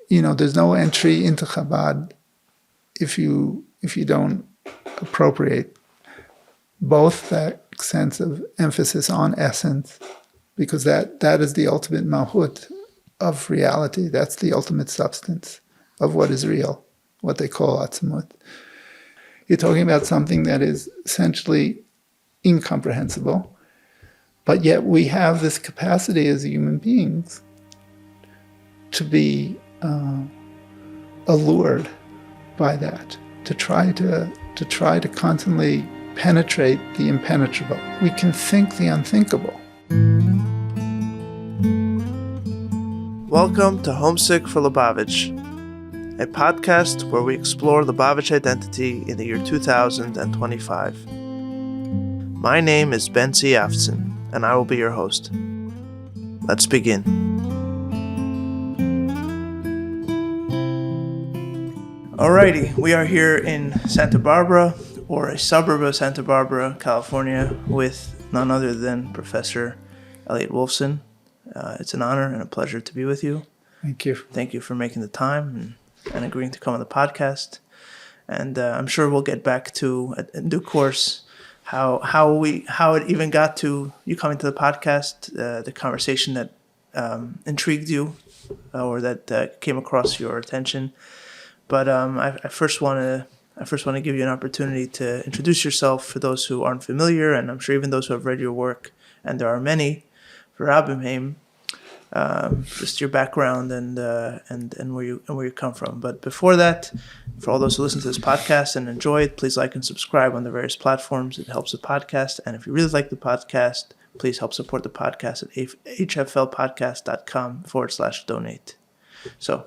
there's no entry into Chabad if you don't appropriate both that sense of emphasis on essence, because that is the ultimate mahut of reality. That's the ultimate substance of what is real, what they call atzmut. You're talking about something that is essentially incomprehensible, but yet we have this capacity as human beings to be allured by that, to try to constantly penetrate the impenetrable. We can think the unthinkable. Welcome to Homesick for Lubavitch, a podcast where we explore Lubavitch identity in the year 2025. My name is Bosi Lgani, and I will be your host. Let's begin. Alrighty, we are here in Santa Barbara, or a suburb of Santa Barbara, California, with none other than Professor Elliot Wolfson. It's an honor and a pleasure to be with you. Thank you. Thank you for making the time and agreeing to come on the podcast. And I'm sure we'll get back to, in due course, how it even got to you coming to the podcast, the conversation that intrigued you or that came across your attention. But I first want to give you an opportunity to introduce yourself for those who aren't familiar, and I'm sure even those who have read your work, and there are many, for Menahem, just your background and where you come from. But before that, for all those who listen to this podcast and enjoy it, please like and subscribe on the various platforms. It helps the podcast. And if you really like the podcast, please help support the podcast at hflpodcast.com/donate. So.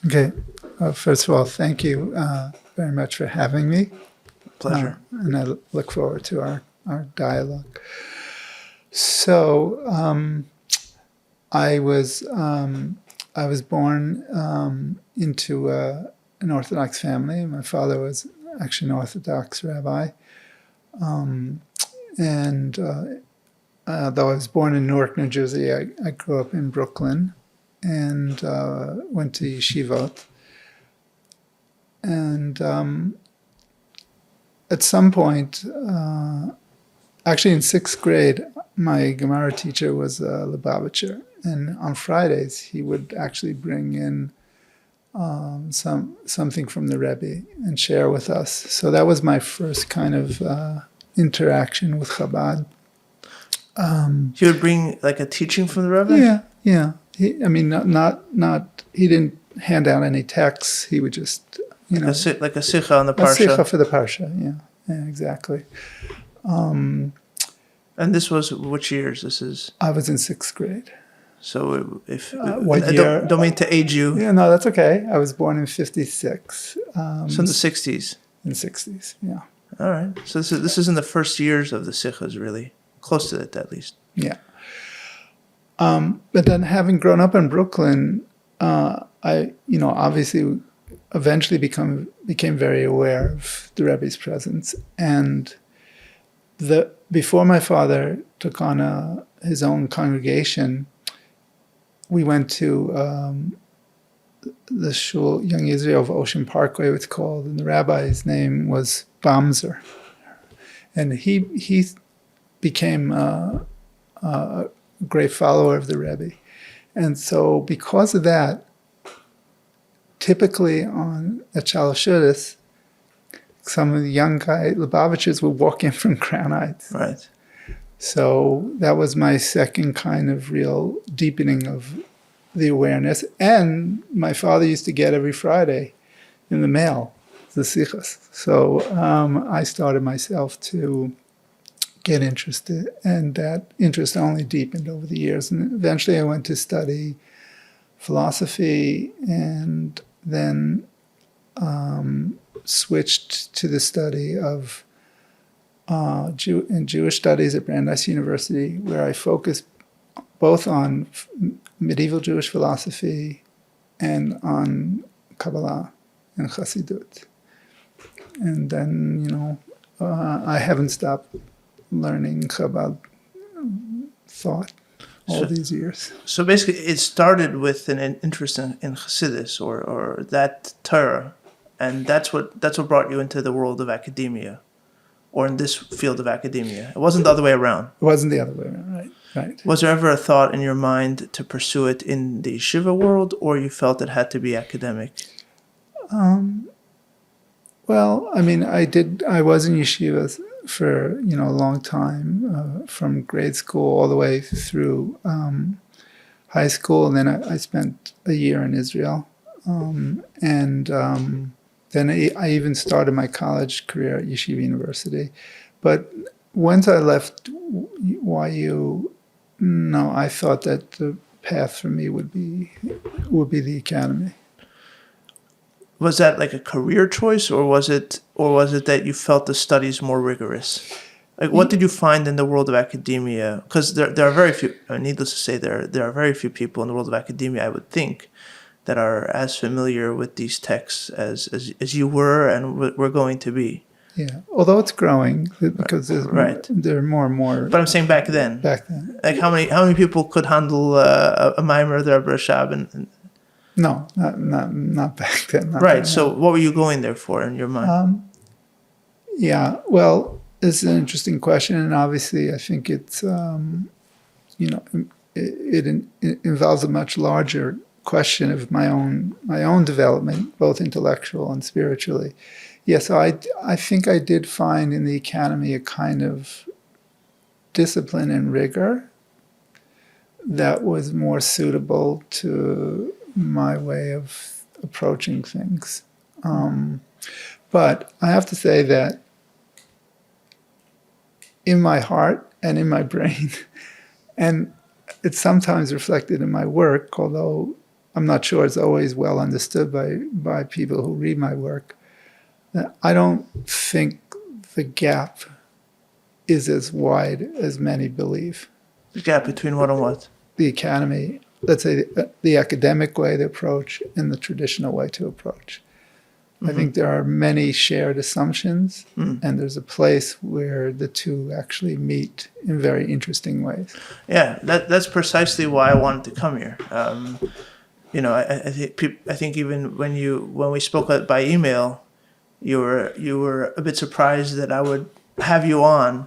Okay. Well, first of all, thank you very much for having me. Pleasure. And I look forward to our dialogue. So I was born into an Orthodox family. My father was actually an Orthodox rabbi. And though I was born in Newark, New Jersey, I grew up in Brooklyn and went to yeshivot. And at some point, actually in 6th grade, my Gemara teacher was a Lubavitcher, and on Fridays he would actually bring in something from the Rebbe and share with us. So that was my first kind of interaction with Chabad. He would bring like a teaching from the Rebbe? Yeah. He didn't hand out any texts. He would just, like a sikha on the parsha. A sikha for the parsha, yeah, exactly. And this was which years? This is. I was in 6th grade. So if what year? Don't mean to age you. Yeah, no, that's okay. I was born in 56. So in the 60s. In the 60s, yeah. All right. So this is in the first years of the sikhas, really close to it at least. Yeah. But then, having grown up in Brooklyn, I obviously eventually became very aware of the Rebbe's presence. And before my father took on his own congregation, we went to the shul, Young Israel of Ocean Parkway, it's called, and the rabbi's name was Bamzer. And he became a great follower of the Rebbe. And so because of that, typically at Chassidus, some of the young Lubavitchers would walk in from Crown Heights. Right. So that was my second kind of real deepening of the awareness. And my father used to get every Friday in the mail the sichas. So I started myself to get interested, and that interest only deepened over the years. And eventually I went to study philosophy, and then switched to the study of Jewish studies at Brandeis University, where I focused both on medieval Jewish philosophy and on Kabbalah and Chassidut. And then, I haven't stopped learning Chabad thought. all these years. So basically, it started with an interest in Chassidus or that Torah, and that's what brought you into the world of academia, or in this field of academia. It wasn't the other way around. It wasn't the other way around, right. Was there ever a thought in your mind to pursue it in the yeshiva world, or you felt it had to be academic? Well, I mean, I was in yeshiva for, a long time, from grade school all the way through high school. And then I spent a year in Israel. Then I even started my college career at Yeshiva University. But once I left YU, no, I thought that the path for me would be the academy. Was that like a career choice, or was it that you felt the studies more rigorous? Like, what did you find in the world of academia? Because there are very few. Needless to say, there are very few people in the world of academia, I would think, that are as familiar with these texts as you were and we're going to be. Yeah, although it's growing because there are more and more. But I'm saying back then. Like how many people could handle a mimer there, Brashab, and no, not back then. Right. So what were you going there for in your mind? Yeah. Well, it's an interesting question, and obviously, I think it's it involves a much larger question of my own development, both intellectual and spiritually. Yeah. So I think I did find in the academy a kind of discipline and rigor that was more suitable to my way of approaching things. But I have to say that in my heart and in my brain, and it's sometimes reflected in my work, although I'm not sure it's always well understood by people who read my work, I don't think the gap is as wide as many believe. The gap between what and what? The academy, let's say the academic way to approach and the traditional way to approach. Mm-hmm. I think there are many shared assumptions, and there's a place where the two actually meet in very interesting ways. Yeah, that's precisely why I wanted to come here. I think even when we spoke by email, you were a bit surprised that I would have you on,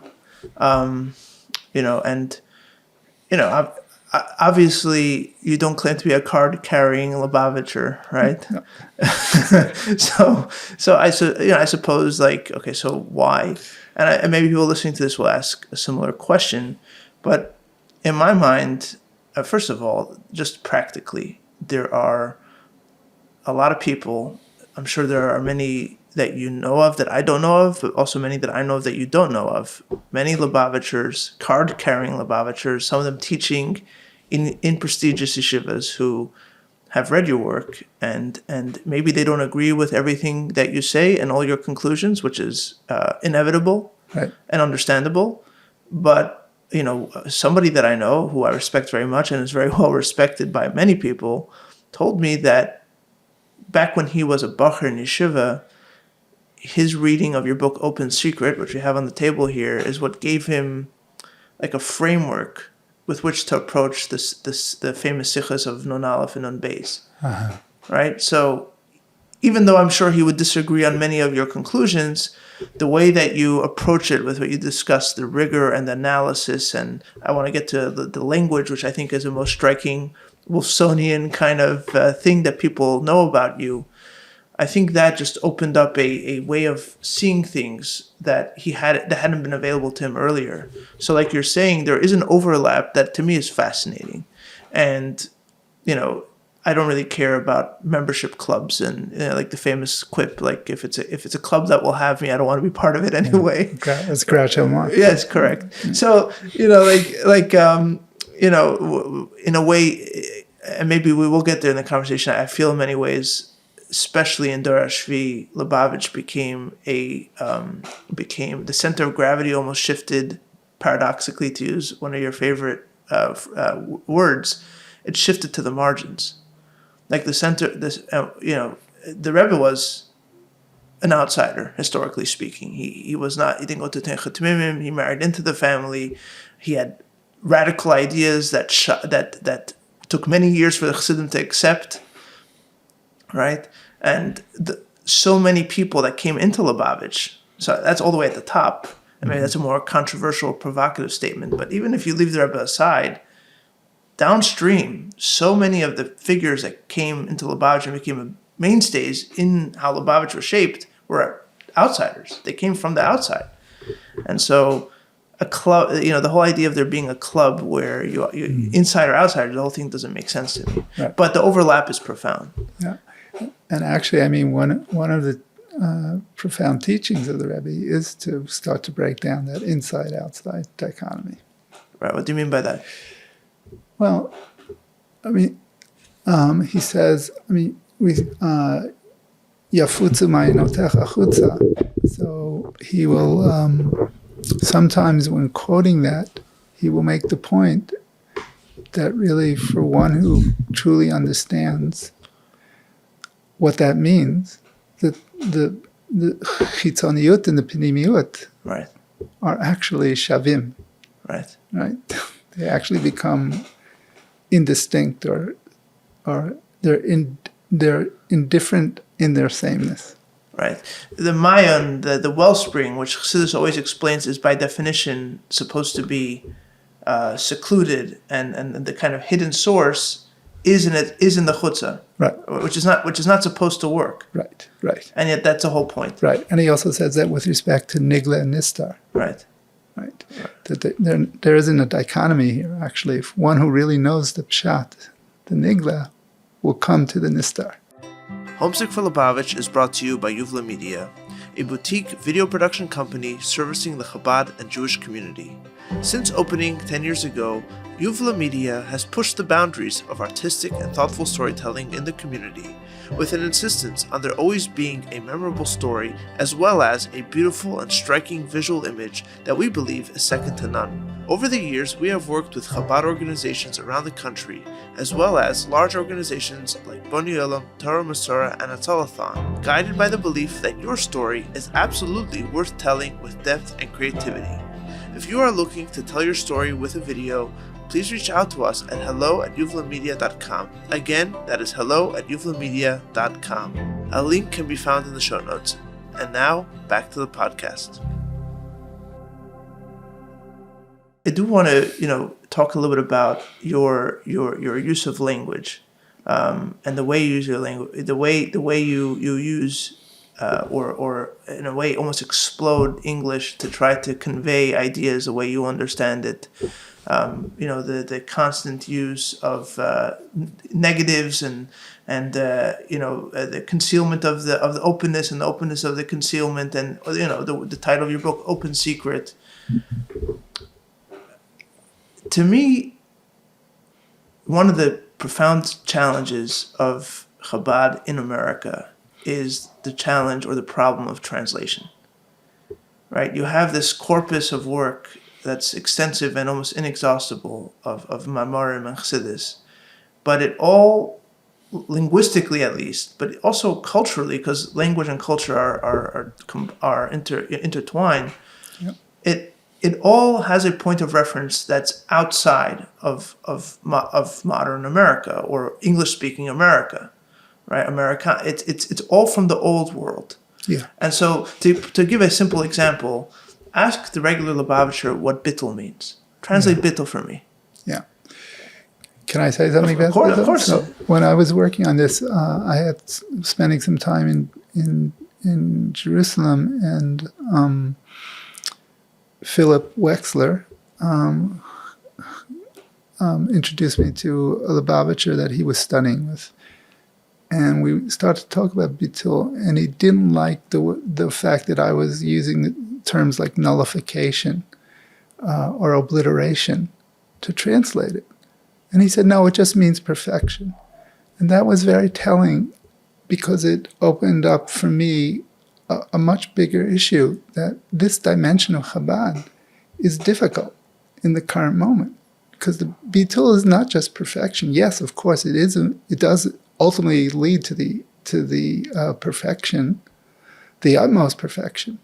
obviously you don't claim to be a card-carrying Lubavitcher, right? No. so I suppose, like, okay, so why? And maybe people listening to this will ask a similar question, but in my mind, first of all, just practically, there are a lot of people. I'm sure there are many that you know of that I don't know of, but also many that I know of that you don't know of. Many Lubavitchers, card-carrying Lubavitchers, some of them teaching in prestigious yeshivas who have read your work, and maybe they don't agree with everything that you say and all your conclusions, which is inevitable, right, and understandable. But somebody that I know who I respect very much and is very well respected by many people told me that back when he was a bacher in yeshiva, his reading of your book Open Secret, which we have on the table here, is what gave him like a framework with which to approach the famous sichos of Nun Aleph and Nun Beis. Uh-huh. Right? So even though I'm sure he would disagree on many of your conclusions, the way that you approach it with what you discuss, the rigor and the analysis, and I want to get to the language, which I think is the most striking Wolfsonian kind of thing that people know about you. I think that just opened up a way of seeing things that hadn't been available to him earlier. So like you're saying, there is an overlap that to me is fascinating. And, I don't really care about membership clubs and like the famous quip, like if it's a club that will have me, I don't want to be part of it anyway. Yeah, that's Groucho Marx. Yes, correct. So, in a way, and maybe we will get there in the conversation, I feel in many ways, especially in Dor HaShvi, Lubavitch became the center of gravity, almost shifted, paradoxically, to use one of your favorite words, it shifted to the margins. Like the center, the Rebbe was an outsider, historically speaking. He didn't go to Tenchet Mimim, he married into the family, he had radical ideas that took many years for the Chassidim to accept, right? And so many people that came into Lubavitch. So that's all the way at the top. I mean, that's a more controversial, provocative statement. But even if you leave the Rebbe aside, downstream, so many of the figures that came into Lubavitch and became mainstays in how Lubavitch was shaped were outsiders. They came from the outside. And so a club, the whole idea of there being a club where you inside or outside, the whole thing doesn't make sense to me. Right. But the overlap is profound. Yeah. And actually, I mean, one of the profound teachings of the Rebbe is to start to break down that inside-outside dichotomy. Right. What do you mean by that? Well, I mean, he says, we yafutzu ma'inotecha chutza. So he will sometimes, when quoting that, he will make the point that really, for one who truly understands what that means, that the chitzoniyut and the pinimiyut Right. are actually shavim. Right. Right? They actually become indistinct, or they're indifferent in their sameness. Right. The Mayan, the wellspring, which Chassidus always explains, is by definition supposed to be secluded, and the kind of hidden source is in the chutzah, Right. which is not supposed to work. Right. Right. And yet that's the whole point. Right. And he also says that with respect to nigla and nistar. Right. Right. That there isn't a dichotomy here. Actually, if one who really knows the pshat, the nigla, will come to the nistar. Homesick for Lubavitch is brought to you by Yuvla Media, a boutique video production company servicing the Chabad and Jewish community. Since opening 10 years ago, Yuvla Media has pushed the boundaries of artistic and thoughtful storytelling in the community, with an insistence on there always being a memorable story as well as a beautiful and striking visual image that we believe is second to none. Over the years, we have worked with Chabad organizations around the country, as well as large organizations like Boni Olam, Torah Masorah, and Atzalathon, guided by the belief that your story is absolutely worth telling with depth and creativity. If you are looking to tell your story with a video, please reach out to us at hello@yuvlamedia.com. Again, that is hello@yuvlamedia.com. A link can be found in the show notes. And now, back to the podcast. I do want to, talk a little bit about your use of language, and the way you use your language, the way you use, or in a way almost explode English to try to convey ideas the way you understand it. The constant use of negatives and the concealment of the openness and the openness of the concealment, and the title of your book, Open Secret. To me, one of the profound challenges of Chabad in America is the challenge or the problem of translation. Right? You have this corpus of work that's extensive and almost inexhaustible of Mamorim and Chassidus, but it all, linguistically at least, but also culturally, because language and culture are intertwined. Yep. It all has a point of reference that's outside of modern America or English-speaking America, right? It's all from the old world. Yeah. And so to give a simple example, ask the regular Lubavitcher what bittul means. Translate bittul for me. Yeah. Can I say something about that? Of course. So when I was working on this, I had spending some time in Jerusalem, and Philip Wexler introduced me to a Lubavitcher that he was studying with. And we started to talk about bittul, and he didn't like the fact that I was using terms like nullification or obliteration to translate it. And he said, no, it just means perfection. And that was very telling, because it opened up for me a much bigger issue, that this dimension of Chabad is difficult in the current moment. Because the bittul is not just perfection. Yes, of course, it is. It does ultimately lead to the perfection, the utmost perfection.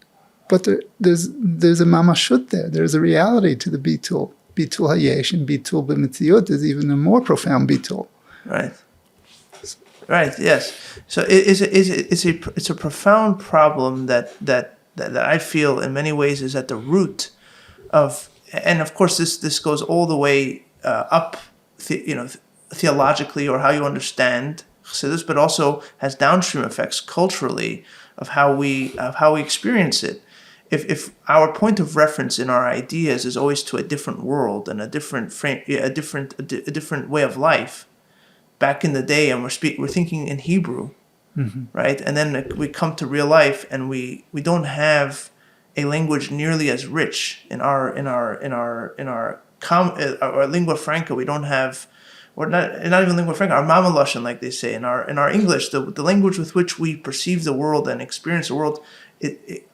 But there's a mamashut there. There's a reality to the bittul, bitul hayesh and bitul b'metziut is even a more profound bitul. Right. Right. Yes. So it's a profound problem that I feel in many ways is at the root of, and of course this goes all the way up, theologically, or how you understand Chassidus, but also has downstream effects culturally of how we experience it. If our point of reference in our ideas is always to a different world and a different frame, a different way of life. Back in the day, and we're thinking in Hebrew, right? And then we come to real life, and we don't have a language nearly as rich in our lingua franca. We don't have, or not even lingua franca, our mama lashon, like they say, in our English, the language with which we perceive the world and experience the world.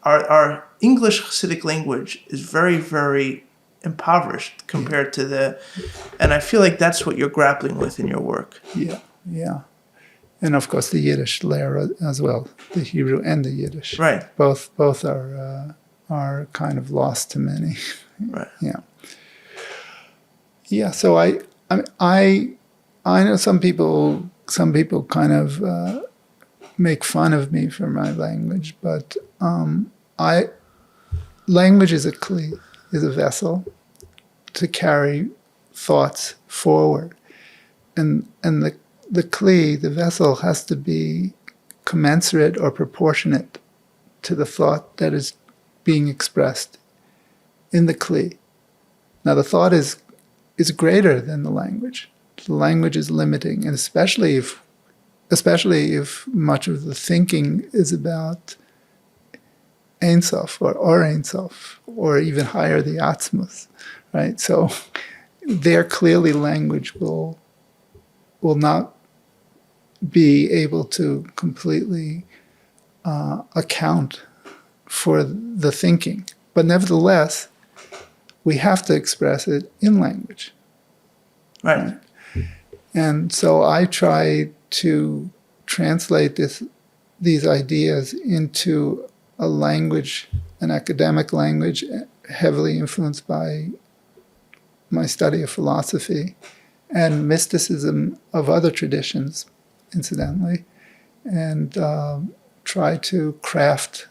Our English Hasidic language is very, very impoverished compared to and I feel like that's what you're grappling with in your work. Yeah. And of course the Yiddish layer as well, the Hebrew and the Yiddish. Right. Both are kind of lost to many. Right. Yeah. So I know some people kind of make fun of me for my language, but language is a kli, is a vessel to carry thoughts forward, and the kli, the vessel, has to be commensurate or proportionate to the thought that is being expressed in the kli. Now the thought is greater than the language. The language is limiting, and especially if much of the thinking is about Ein Sof or Ein Sof, or even higher, the Atzmus, right? So there clearly language will not be able to completely account for the thinking. But nevertheless, we have to express it in language. Right. And so I try to translate these ideas into a language, an academic language, heavily influenced by my study of philosophy and mysticism of other traditions, incidentally, and try to craft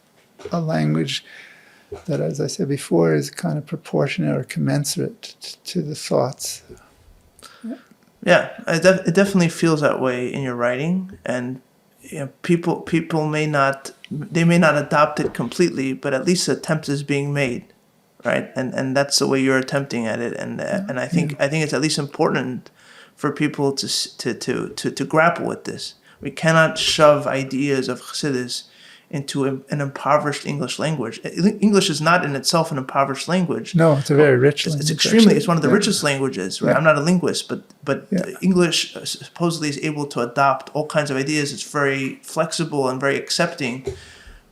a language that, as I said before, is kind of proportionate or commensurate to the thoughts. Yeah, it definitely feels that way in your writing, and people may not adopt it completely, but at least the attempt is being made, right? And that's the way you're attempting at it, and I think it's at least important for people to grapple with this. We cannot shove ideas of Chassidus into an impoverished English language. English is not in itself an impoverished language. No, it's a very rich language. It's extremely. It's one of the richest languages, right? Yeah. I'm not a linguist, but English supposedly is able to adopt all kinds of ideas. It's very flexible and very accepting,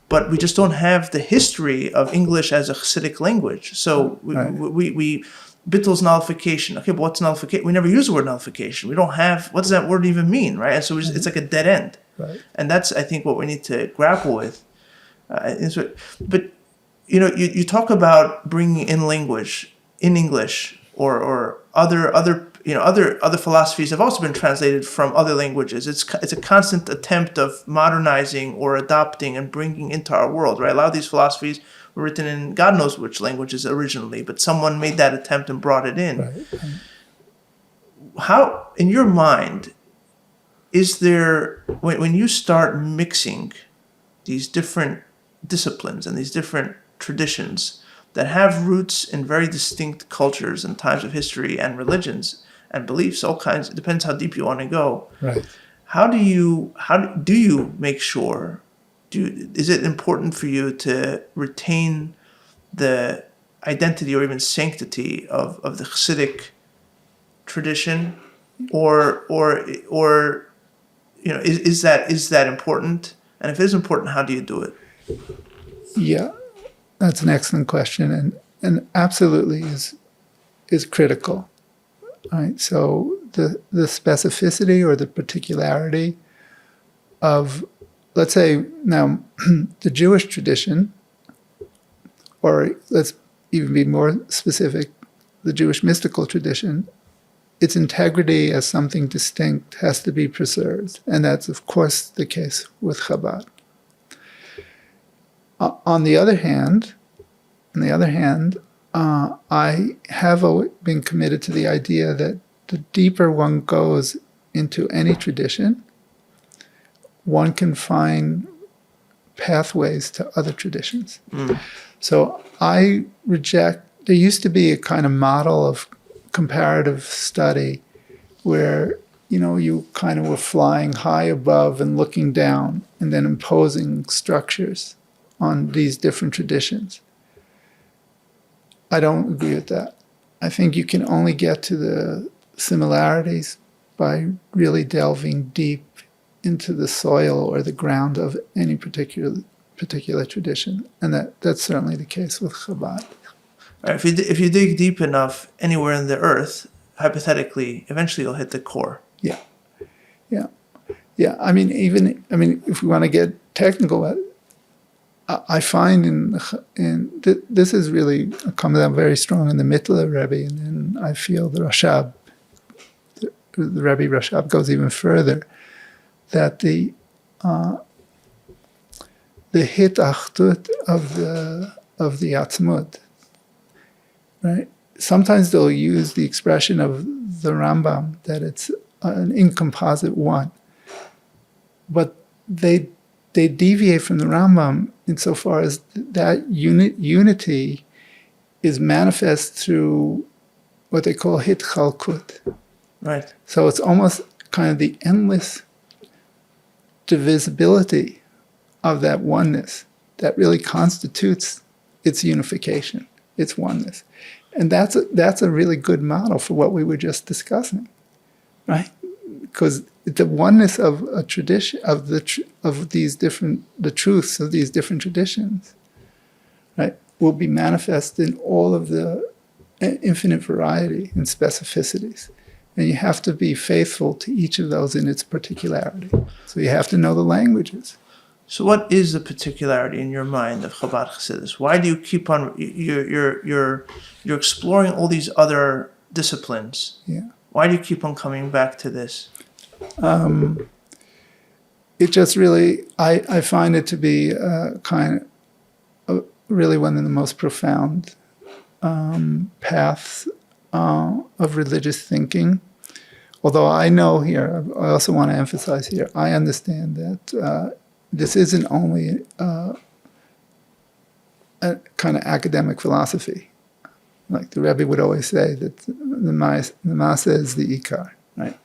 but we just don't have the history of English as a Hasidic language. So we Bittel's nullification. Okay, but what's nullification? We never use the word nullification. We don't have, what does that word even mean, right? And so it's like a dead end. Right. And that's, I think, what we need to grapple with. But you talk about bringing in language in English, or other philosophies have also been translated from other languages. It's a constant attempt of modernizing or adopting and bringing into our world, right? A lot of these philosophies were written in God knows which languages originally, but someone made that attempt and brought it in. Right. How, in your mind, is there, when you start mixing these different disciplines and these different traditions that have roots in very distinct cultures and times of history and religions and beliefs, all kinds, it depends how deep you want to go. Right. How do you make sure, is it important for you to retain the identity or even sanctity of the Hasidic tradition, or is that important? And if it is important, how do you do it? Yeah, that's an excellent question, and absolutely is critical. Right. So the specificity or the particularity of, let's say now, the Jewish tradition, or let's even be more specific, the Jewish mystical tradition, its integrity as something distinct has to be preserved. And that's, of course, the case with Chabad. On the other hand, I have been committed to the idea that the deeper one goes into any tradition, one can find pathways to other traditions. So I reject, there used to be a kind of model of comparative study where, you kind of were flying high above and looking down and then imposing structures on these different traditions. I don't agree with that. I think you can only get to the similarities by really delving deep into the soil or the ground of any particular tradition, and that's certainly the case with Chabad. Right, if you dig deep enough anywhere in the earth, hypothetically, eventually you'll hit the core. Yeah. I mean, if we want to get technical, I find this is really comes out very strong in the Mittler Rebbe, and I feel the Rashab, the Rebbe Rashab goes even further, that the hitachtut of the Atzmut, right? Sometimes they'll use the expression of the Rambam that it's an incomposite one, but they deviate from the Rambam insofar as that unity is manifest through what they call hitchalkut. Right. So it's almost kind of the endless divisibility of that oneness that really constitutes its unification, its oneness. And that's a really good model for what we were just discussing, right? Because the oneness of a tradition, of these different, the truths of these different traditions, right, will be manifest in all of the infinite variety and specificities. And you have to be faithful to each of those in its particularity. So you have to know the languages. So what is the particularity in your mind of Chabad Chassidus? Why do you keep on, you're exploring all these other disciplines? Yeah. Why do you keep on coming back to this? It just really, I find it to be kind of really one of the most profound paths of religious thinking. Although I know here, I also want to emphasize here, I understand that this isn't only a kind of academic philosophy. Like the Rebbe would always say that the Masa is the Ikar, right?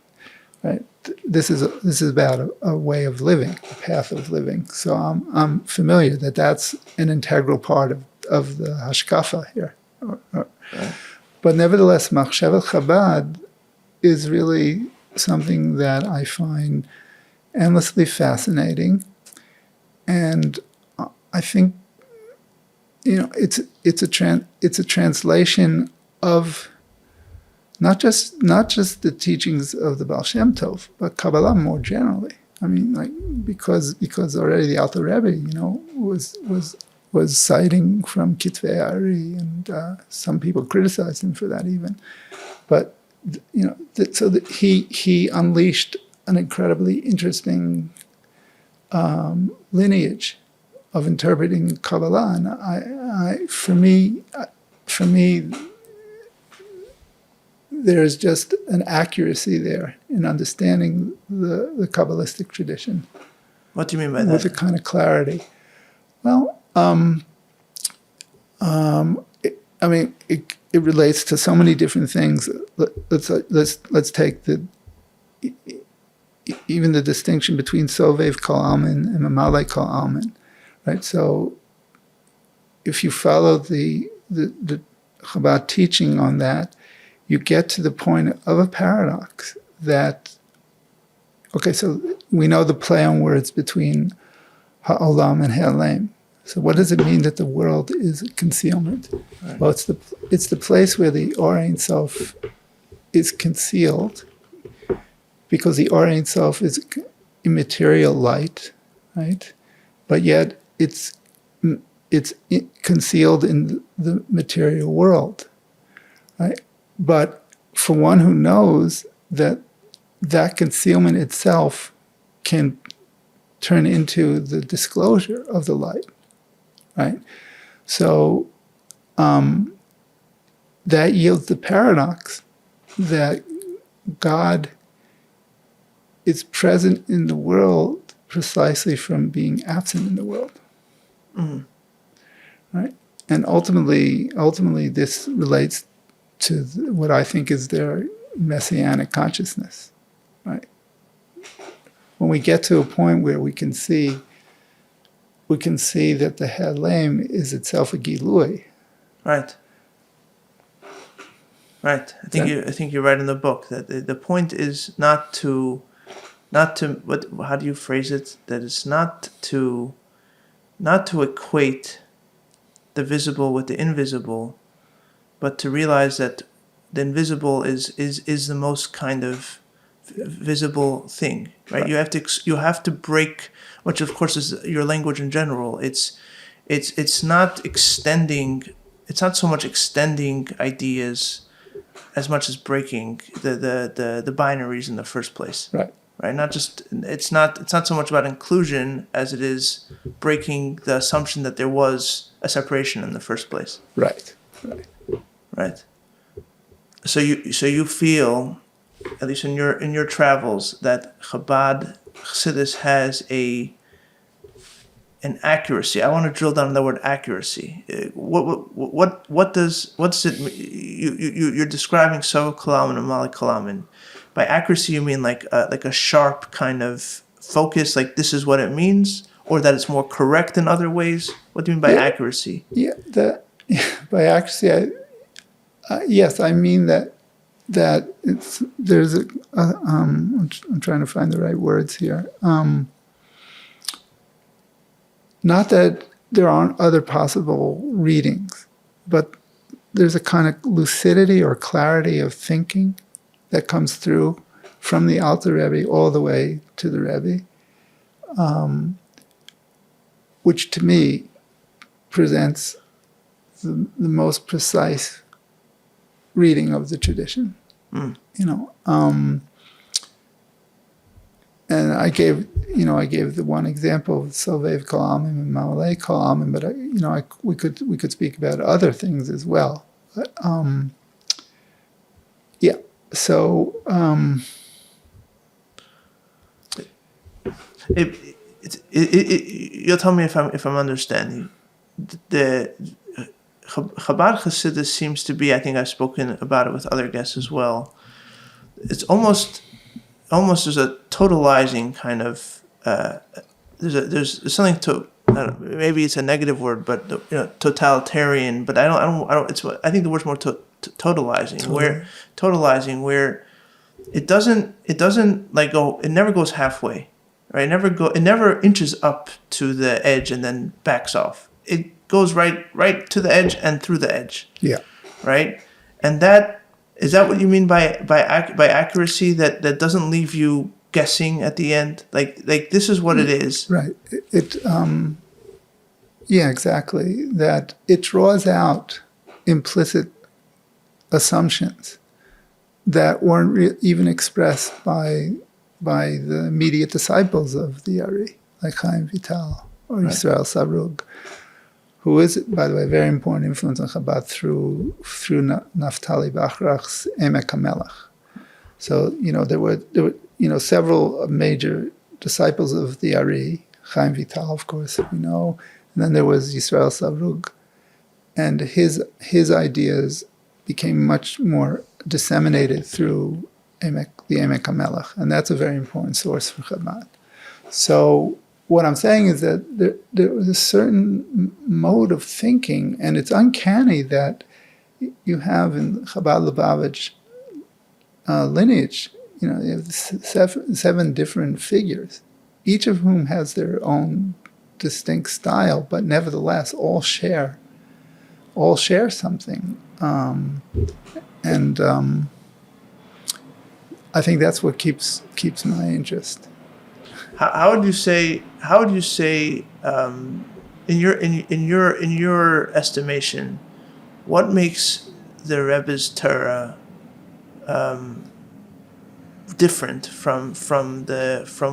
Right. This is about a way of living, a path of living. So I'm familiar that that's an integral part of the hashkafa here. Right. But nevertheless, Machshavet Chabad is really something that I find endlessly fascinating, and I think it's a translation of not just the teachings of the Baal Shem Tov, but Kabbalah more generally. I mean, like because already the Alter Rebbe, was citing from Kitvei Ari, and some people criticized him for that even. But so that he unleashed an incredibly interesting lineage of interpreting Kabbalah, and for me, there's just an accuracy there in understanding the Kabbalistic tradition. What do you mean by that? With a kind of clarity. Well, it relates to so many different things. Let's take even the distinction between Sovev Kol Almin and Mamalei Kol Almin, right? So, if you follow the Chabad teaching on that, you get to the point of a paradox that, okay, so we know the play on words between Ha'olam and Ha'alem. So what does it mean that the world is concealment? Right. Well, it's the place where the Or Ein Sof is concealed, because the Or Ein Sof is immaterial light, right? But yet it's concealed in the material world, right? But for one who knows that that concealment itself can turn into the disclosure of the light, right? So that yields the paradox that God is present in the world precisely from being absent in the world, right? And ultimately, this relates to what I think is their messianic consciousness, right? When we get to a point where we can see that the Helem is itself a Gilui. Right. Right. I think you write in the book that the point is not to what, how do you phrase it? That it's not to equate the visible with the invisible, but to realize that the invisible is the most kind of visible thing, right? You have to break, which of course is your language in general. It's not extending. It's not so much extending ideas as much as breaking the binaries in the first place. Right. Right. It's not so much about inclusion as it is breaking the assumption that there was a separation in the first place. Right. Right. So you feel, at least in your travels, that Chabad Chassidus has an accuracy. I want to drill down on the word accuracy. What does it? You're describing so kalamin and mali kalamin. By accuracy, you mean like a sharp kind of focus, like this is what it means, or that it's more correct in other ways? What do you mean by accuracy? Yeah, by accuracy, yes, I mean that it's there's I'm trying to find the right words here. Not that there aren't other possible readings, but there's a kind of lucidity or clarity of thinking that comes through from the Alter Rebbe all the way to the Rebbe, which to me presents the most precise reading of the tradition. And I gave the one example of Sovev Kalamim and Mamalei Kalamim, but we could speak about other things as well. But, yeah. So you'll tell me if I'm understanding. The Chabad Chassidus seems to be. I think I've spoken about it with other guests as well. It's almost there's a totalizing kind of there's something to, I don't know, maybe it's a negative word, but totalitarian. But I think the word's more totalizing, where it doesn't like go. It never goes halfway, right? It never inches up to the edge and then backs off. It goes right to the edge and through the edge. Yeah. Right. And is that what you mean by accuracy? That doesn't leave you guessing at the end. Like this is what it is. Right. Yeah, exactly. That it draws out implicit assumptions that weren't even expressed by the immediate disciples of the Ari, like Chaim Vital or Yisrael Sarug, who is, by the way, a very important influence on Chabad through Naftali Bachrach's Emek HaMelech. So, there were several major disciples of the Ari, Chaim Vital, of course, we know, and then there was Yisrael Sarug, and his ideas became much more disseminated through the Emek HaMelech, and that's a very important source for Chabad. So what I'm saying is that there was a certain mode of thinking, and it's uncanny that you have in Chabad Lubavitch lineage, you have seven different figures, each of whom has their own distinct style, but nevertheless all share something. And I think that's what keeps my interest. How would you say in your estimation, what makes the Rebbe's Torah different from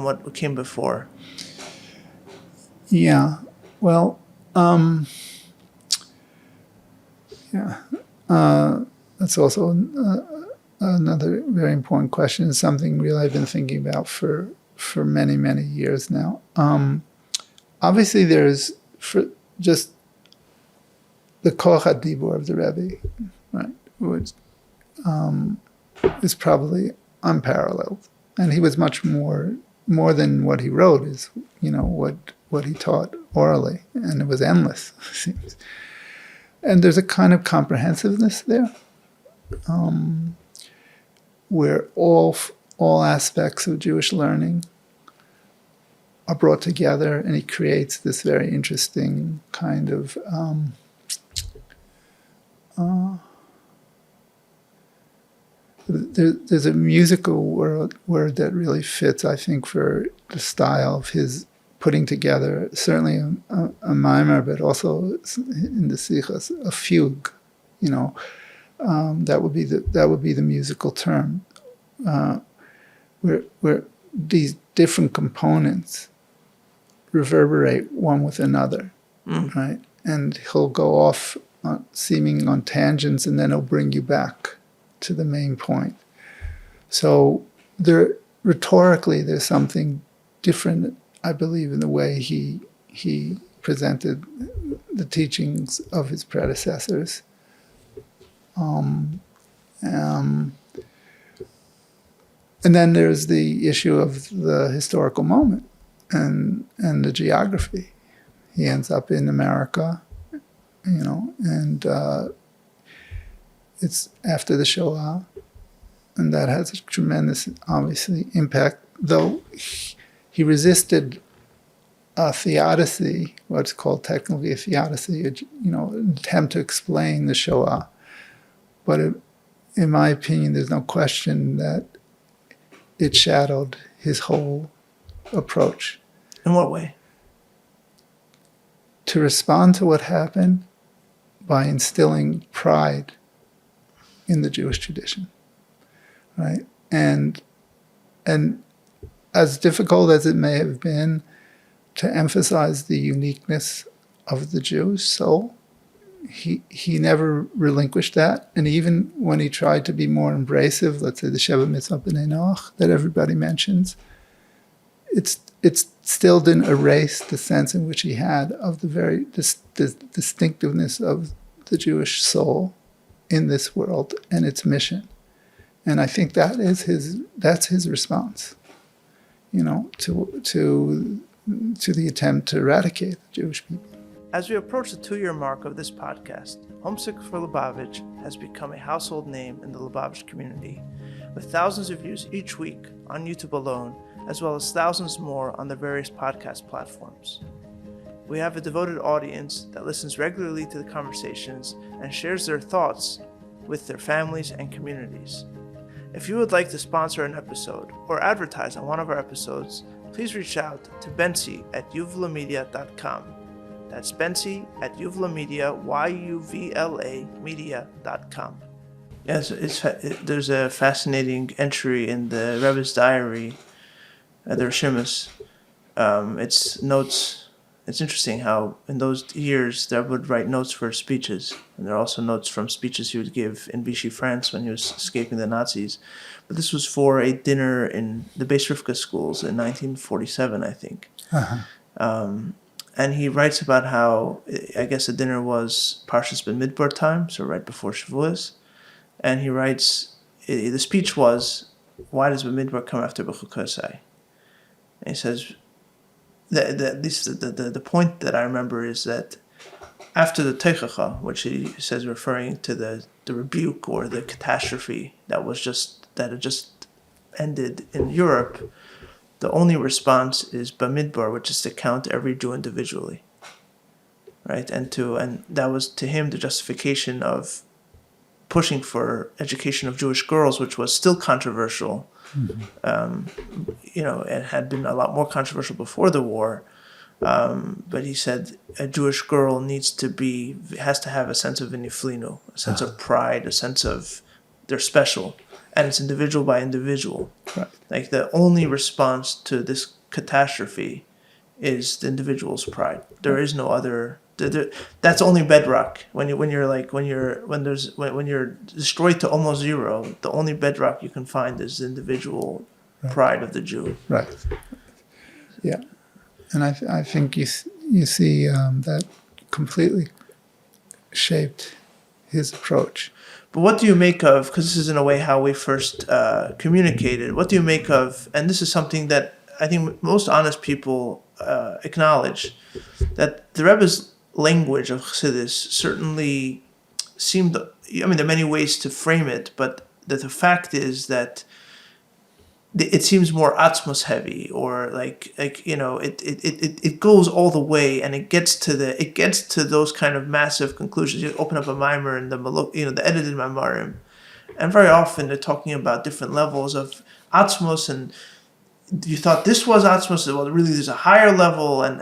what came before? Yeah. Well, that's also another very important question. It's something really I've been thinking about for many, many years now. Obviously, there's just the koach hadibur of the Rebbe, right, which is probably unparalleled, and he was much more than what he wrote is, what he taught orally, and it was endless, it seems. And there's a kind of comprehensiveness there, where all aspects of Jewish learning are brought together, and he creates this very interesting kind of there's a musical word that really fits, I think, for the style of his putting together, certainly a mimer, but also in the sichas, a fugue. That would be the musical term, where these different components reverberate one with another, right? And he'll go off seeming on tangents, and then he'll bring you back to the main point. So rhetorically, there's something different, I believe, in the way he presented the teachings of his predecessors. And then there's the issue of the historical moment and the geography. He ends up in America, and it's after the Shoah, and that has a tremendous, obviously, impact, though he resisted a theodicy, what's called technically a theodicy, an attempt to explain the Shoah. But in my opinion, there's no question that it shadowed his whole approach. In what way? To respond to what happened by instilling pride in the Jewish tradition, right? And as difficult as it may have been to emphasize the uniqueness of the Jewish soul, he never relinquished that. And even when he tried to be more embracive, let's say the Sheva Mitzvah B'nai Noach that everybody mentions, it still didn't erase the sense in which he had of the very distinctiveness of the Jewish soul in this world and its mission. And I think that's his response, to the attempt to eradicate the Jewish people. As we approach the 2-year mark of this podcast, Homesick for Lubavitch has become a household name in the Lubavitch community, with thousands of views each week on YouTube alone, as well as thousands more on the various podcast platforms. We have a devoted audience that listens regularly to the conversations and shares their thoughts with their families and communities. If you would like to sponsor an episode or advertise on one of our episodes, please reach out to Bensi at yuvlamedia.com. That's Bensi at Yuvla Media, YUVLA media.com. Yes, there's a fascinating entry in the Rebbe's diary, the Rishimus. It's notes. It's interesting how in those years they would write notes for speeches, and there are also notes from speeches he would give in Vichy, France, when he was escaping the Nazis. But this was for a dinner in the Beis Rivka schools in 1947, I think. Uh-huh. And he writes about how, I guess the dinner was Parshas B'Midbar time, so right before Shavuos. And he writes, the speech was, why does B'Midbar come after B'Chukosai? And he says, the point that I remember is that after the Teichacha, which he says referring to the rebuke or the catastrophe that had just ended in Europe, the only response is Bamidbar, which is to count every Jew individually, right? And that was to him the justification of pushing for education of Jewish girls, which was still controversial. Mm-hmm. It had been a lot more controversial before the war. But he said a Jewish girl has to have a sense of iniflinu, a sense of pride, a sense of they're special. and it's individual by individual. Right. Like the only response to this catastrophe is the individual's pride. There is no other. That's only bedrock. When you're destroyed to almost zero, the only bedrock you can find is the individual pride of the Jew. Right. Yeah, and I think you see that completely shaped his approach. But what do you make of, because this is in a way how we first communicated, what do you make of, and this is something that I think most honest people acknowledge, that the Rebbe's language of Chassidus certainly seemed, there are many ways to frame it, but that the fact is that it seems more atzmos heavy, or it goes all the way, and it gets to those kind of massive conclusions. You open up a mimer and the edited mimarim, and very often they're talking about different levels of atzmos, and you thought this was atzmos, well, really there's a higher level, and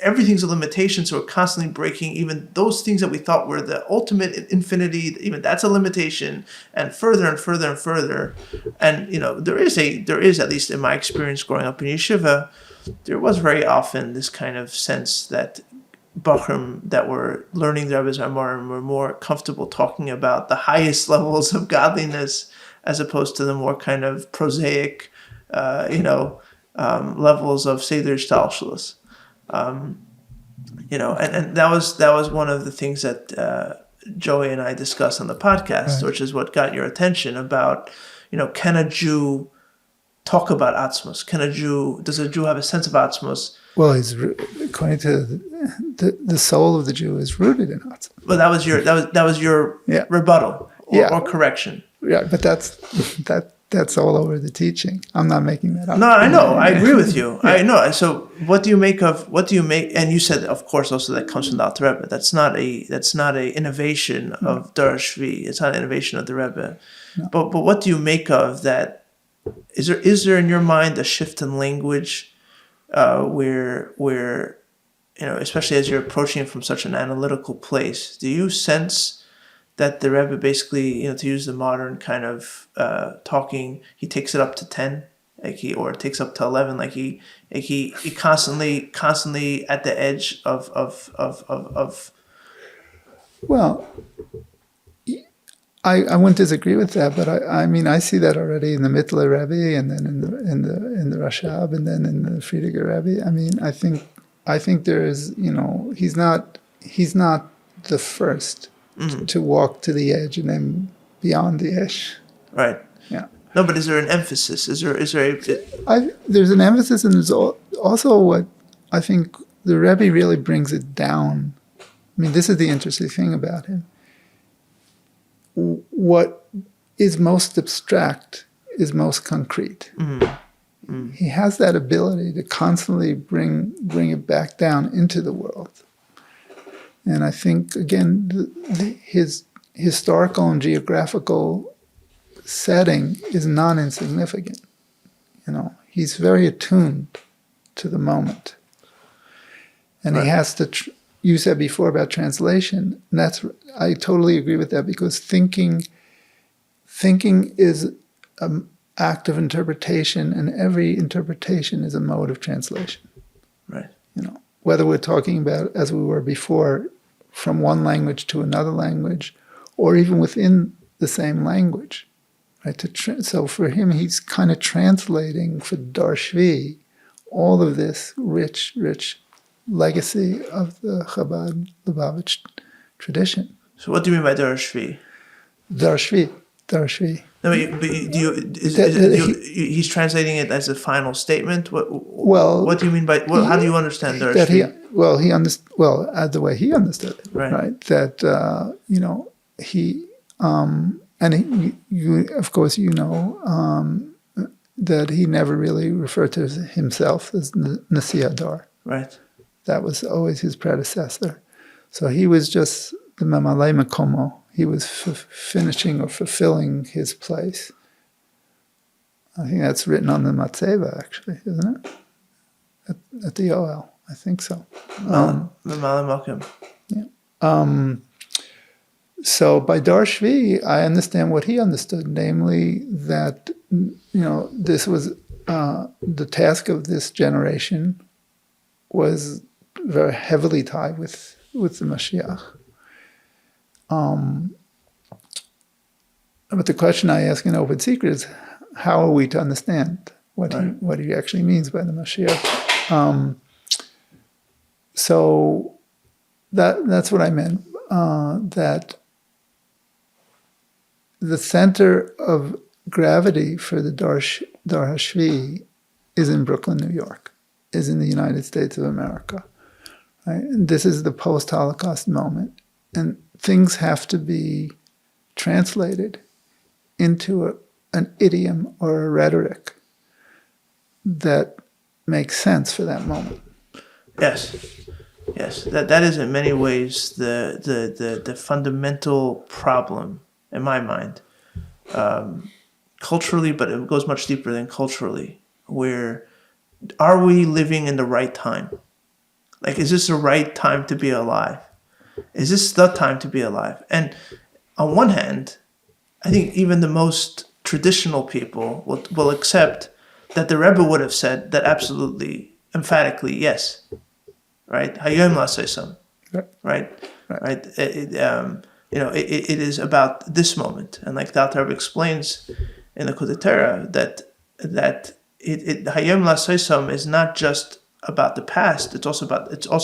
everything's a limitation, so we're constantly breaking even those things that we thought were the ultimate infinity, even that's a limitation, and further and further and further. And there is, at least in my experience growing up in yeshiva, there was very often this kind of sense that Bachrim that were learning the Rebbe's Amarim were more comfortable talking about the highest levels of godliness as opposed to the more kind of prosaic levels of Seder Shtalshalos. And that was one of the things that Joey and I discussed on the podcast, which is what got your attention about, can a Jew talk about Atzmos? Does a Jew have a sense of Atzmos? Well, according to the soul of the Jew is rooted in Atzmos. Well, that was your rebuttal or correction. Yeah, but that's all over the teaching. I'm not making that up. No, I know. I agree with you. I know. So what do you make? And you said, of course, also that comes from the Alter Rebbe. That's not a innovation of Dar Shvi. It's not an innovation of the Rebbe. No. But what do you make of that? Is there in your mind a shift in language where especially as you're approaching it from such an analytical place, do you sense that the Rebbe basically, to use the modern kind of talking, he takes it up to 10, or it takes up to 11, he constantly at the edge of. Well, I wouldn't disagree with that, but I see that already in the Mittler Rebbe, and then in the Rashab, and then in the Friediger Rebbe. I think there is, he's not the first. Mm-hmm. To walk to the edge and then beyond the edge. Right. Yeah. No, but is there an emphasis? Is there there's an emphasis, and there's also what I think the Rebbe really brings it down. This is the interesting thing about him. What is most abstract is most concrete. Mm-hmm. Mm-hmm. He has that ability to constantly bring it back down into the world. And I think, again, his historical and geographical setting is not insignificant. He's very attuned to the moment. And he has to, you said before about translation, and I totally agree with that, because thinking is an act of interpretation, and every interpretation is a mode of translation. Right. Whether we're talking about, as we were before, from one language to another language, or even within the same language, right? So for him, he's kind of translating for Dar Shvi all of this rich legacy of the Chabad Lubavitch tradition. So what do you mean by Dar Shvi? Dar Shvi. No, he's translating it as a final statement. What do you mean by? How do you understand Dar Shvi? The way he understood it, right? That he and you of course that he never really referred to himself as Nasi Adar. Right. That was always his predecessor. So he was just the Memalei Makomo. He was finishing or fulfilling his place. I think that's written on the Matzeva, actually, isn't it? At the OL, I think so. Yeah. So by Dar Shvi, I understand what he understood, namely that this was the task of this generation was very heavily tied with the Mashiach. But the question I ask in Open Secret is, how are we to understand what he actually means by the Mashiach? So that's what I meant. That the center of gravity for the Dar HaShvi is in Brooklyn, New York, is in the United States of America. Right? And this is the post-Holocaust moment. And things have to be translated into an idiom or a rhetoric that makes sense for that moment. Yes. That is in many ways the fundamental problem in my mind, culturally, but it goes much deeper than culturally. Where are we living in the right time? Like, is this the right time to be alive? Is this the time to be alive? And on one hand, I think even the most traditional people will accept that the Rebbe would have said that absolutely, emphatically, yes. Right? Hayom la'asosam. Right? It is about this moment. And like the Alter Rebbe explains in the Torah, that Hayom la'asosam is not just about the past, it's also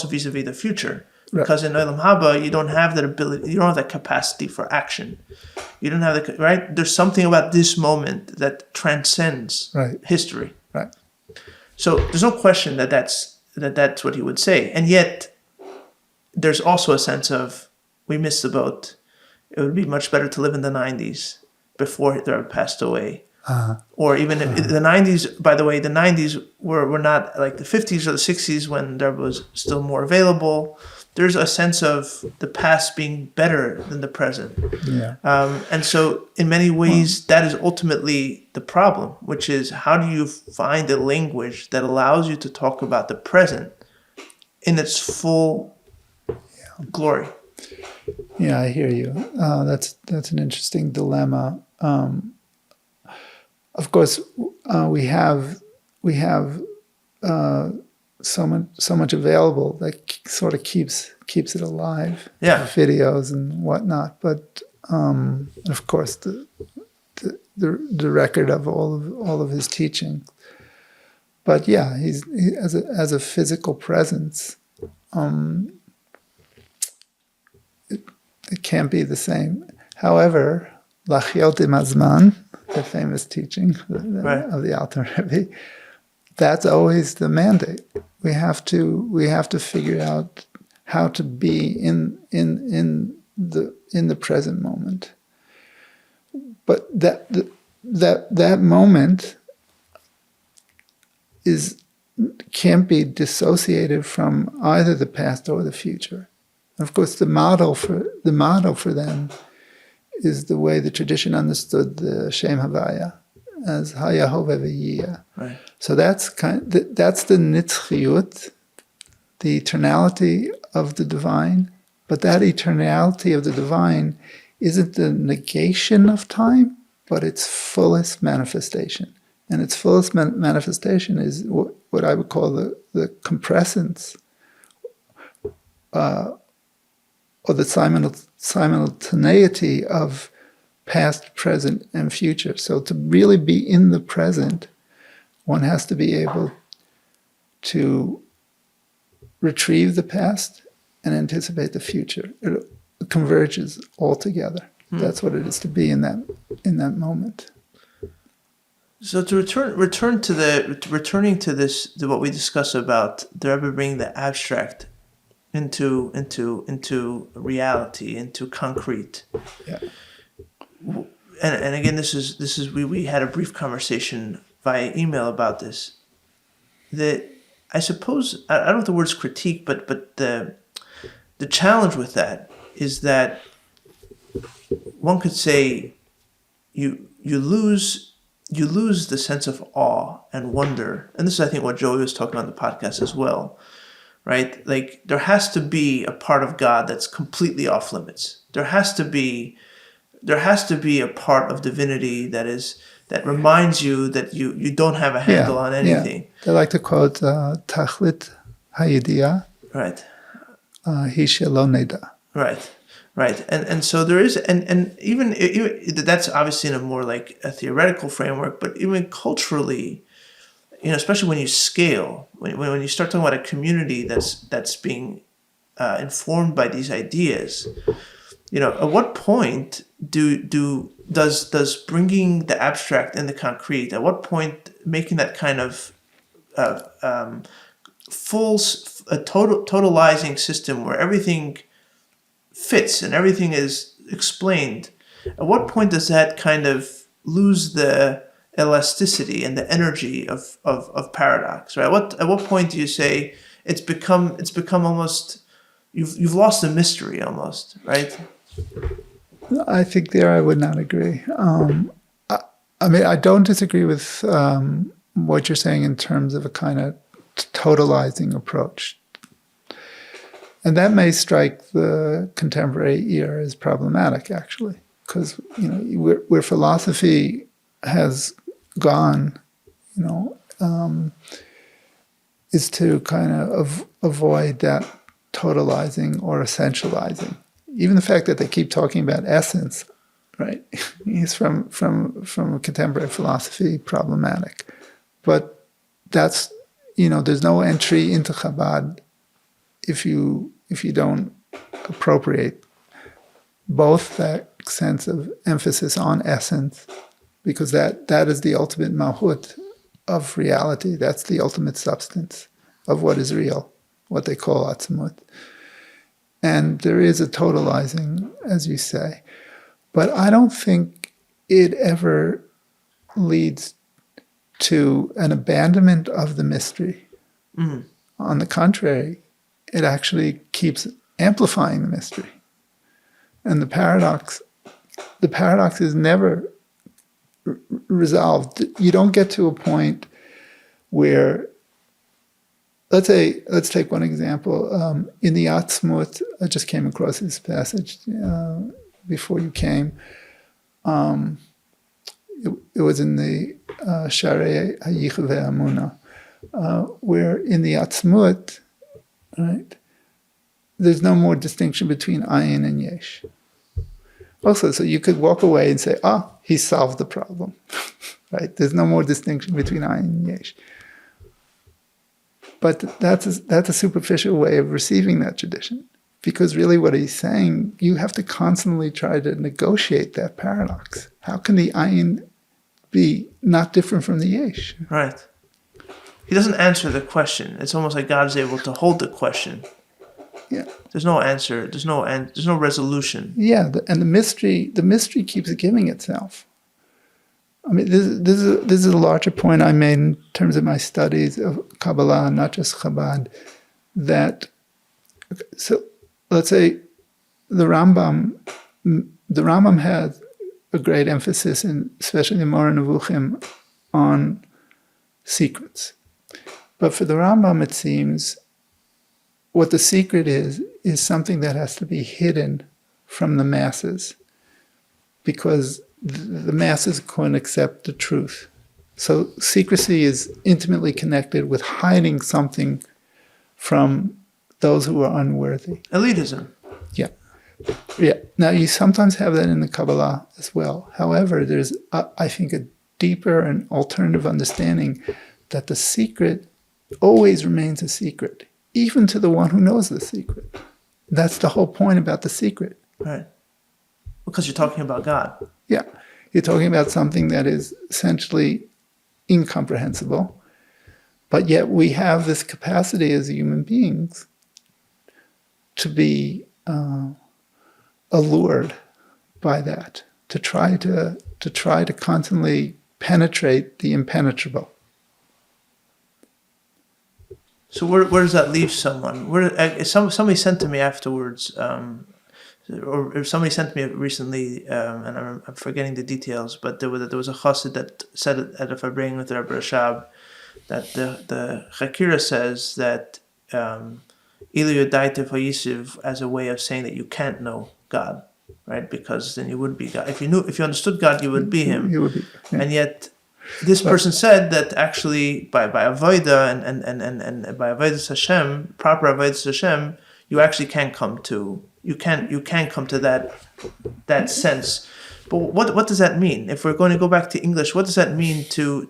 vis-a-vis the future. Right. Because in Olam Haba, you don't have that ability, you don't have that capacity for action. You don't have right? There's something about this moment that transcends history. Right. So there's no question that's what he would say. And yet, there's also a sense of, we missed the boat. It would be much better to live in the 90s before Hitler passed away. Or even if the 90s, by the way, the 90s were not like the 50s or the 60s when there was still more available. There's a sense of the past being better than the present. Yeah. And so in many ways, that is ultimately the problem, which is, how do you find a language that allows you to talk about the present in its full glory? Yeah, I hear you. That's an interesting dilemma. Of course, we have so much available that sort of keeps it alive. Yeah, videos and whatnot. But of course, the record of all of his teaching. But yeah, he as a physical presence. It can't be the same. However, Lachiot im Hazman, the famous teaching of the Alter Rebbe, that's always the mandate. We have to figure out how to be in the present moment. But that moment can't be dissociated from either the past or the future. Of course, the model for them is the way the tradition understood the Shem Havaya as Hayahove V'yiyah. Right. So that's the nitzchiyut, the eternality of the divine. But that eternality of the divine isn't the negation of time, but its fullest manifestation. And its fullest manifestation is what I would call the compressence. Or the simultaneity of past, present, and future. So to really be in the present, one has to be able to retrieve the past and anticipate the future. It converges all together. That's what it is to be in that moment. So to returning to this, to what we discuss about the Rebbe bringing the abstract into reality, into concrete. Yeah. And again, this is we had a brief conversation via email about this. That I suppose, I don't know if the word's critique, but the challenge with that is that one could say you lose the sense of awe and wonder. And this is, I think, what Joey was talking about on the podcast as well. Right? Like, there has to be a part of God that's completely off limits. there has to be a part of divinity that reminds you that you don't have a handle on anything. Yeah. They like to quote Tachlit Hayidiyah. Right. Hi shelo neda. Right. And so there is, and even that's obviously in a more like a theoretical framework, but even culturally, especially when you scale, when you start talking about a community that's being informed by these ideas, at what point does bringing the abstract and the concrete, at what point making that kind of totalizing system where everything fits and everything is explained, at what point does that kind of lose the elasticity and the energy of paradox, right? At what point do you say it's become almost, you've lost the mystery almost, right? I think there I would not agree. I mean, I don't disagree with what you're saying in terms of a kind of totalizing approach. And that may strike the contemporary ear as problematic, actually, because where philosophy has gone, is to kind of avoid that totalizing or essentializing. Even the fact that they keep talking about essence, right, is from contemporary philosophy problematic. But that's, there's no entry into Chabad if you don't appropriate both that sense of emphasis on essence, because that is the ultimate mahut of reality. That's the ultimate substance of what is real, what they call atzmut. And there is a totalizing, as you say. But I don't think it ever leads to an abandonment of the mystery. Mm. On the contrary, it actually keeps amplifying the mystery. And the paradox is never resolved. You don't get to a point where, let's take one example. In the Atzmut, I just came across this passage before you came. It was in the Sharei HaYichud Ve'Amuna, where in the Atzmut, right, there's no more distinction between ayin and yesh. Also, so you could walk away and say, he solved the problem, right? There's no more distinction between ayin and yesh. But that's a superficial way of receiving that tradition, because really what he's saying, you have to constantly try to negotiate that paradox. How can the ayin be not different from the yesh? Right. He doesn't answer the question. It's almost like God is able to hold the question. Yeah. There's no answer. There's no resolution. Yeah, and the mystery keeps giving itself. I mean, this is a larger point I made in terms of my studies of Kabbalah, not just Chabad. So let's say the Rambam has a great emphasis, especially in the Moreh Nevuchim, on secrets. But for the Rambam, it seems what the secret is something that has to be hidden from the masses, because the masses couldn't accept the truth. So secrecy is intimately connected with hiding something from those who are unworthy. Elitism. Yeah. Now, you sometimes have that in the Kabbalah as well. However, there's, I think, a deeper and alternative understanding that the secret always remains a secret, even to the one who knows the secret. That's the whole point about the secret. Right. Because you're talking about God. Yeah. You're talking about something that is essentially incomprehensible, but yet we have this capacity as human beings to be allured by that, to try to constantly penetrate the impenetrable. So where does that leave someone? Somebody sent to me afterwards, or somebody sent me recently, and I'm forgetting the details, but there was a chassid that said at a upbringing with Rebbe Rashab that the Chakira says that Ilu Yodaitev Hayisiv as a way of saying that you can't know God. right? Because then you would be God. If you understood God, you would be Him. You would be. Yeah. And yet, this person said that actually by avodah and by avodas Hashem, proper avodas Hashem, you actually can come to that sense. But what does that mean? If we're going to go back to English, what does that mean to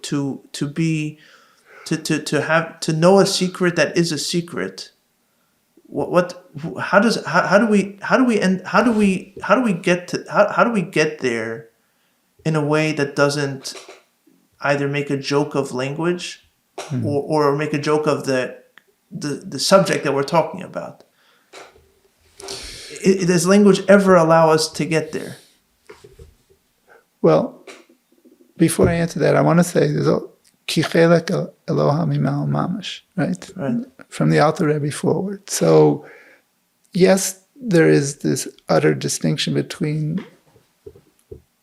know a secret that is a secret? How do we get there in a way that doesn't either make a joke of language or make a joke of the subject that we're talking about? Does language ever allow us to get there? Well, before I answer that, I want to say there's a kichelek Eloha mimal mamash, right? From the Alter Rebbe forward. So, yes, there is this utter distinction between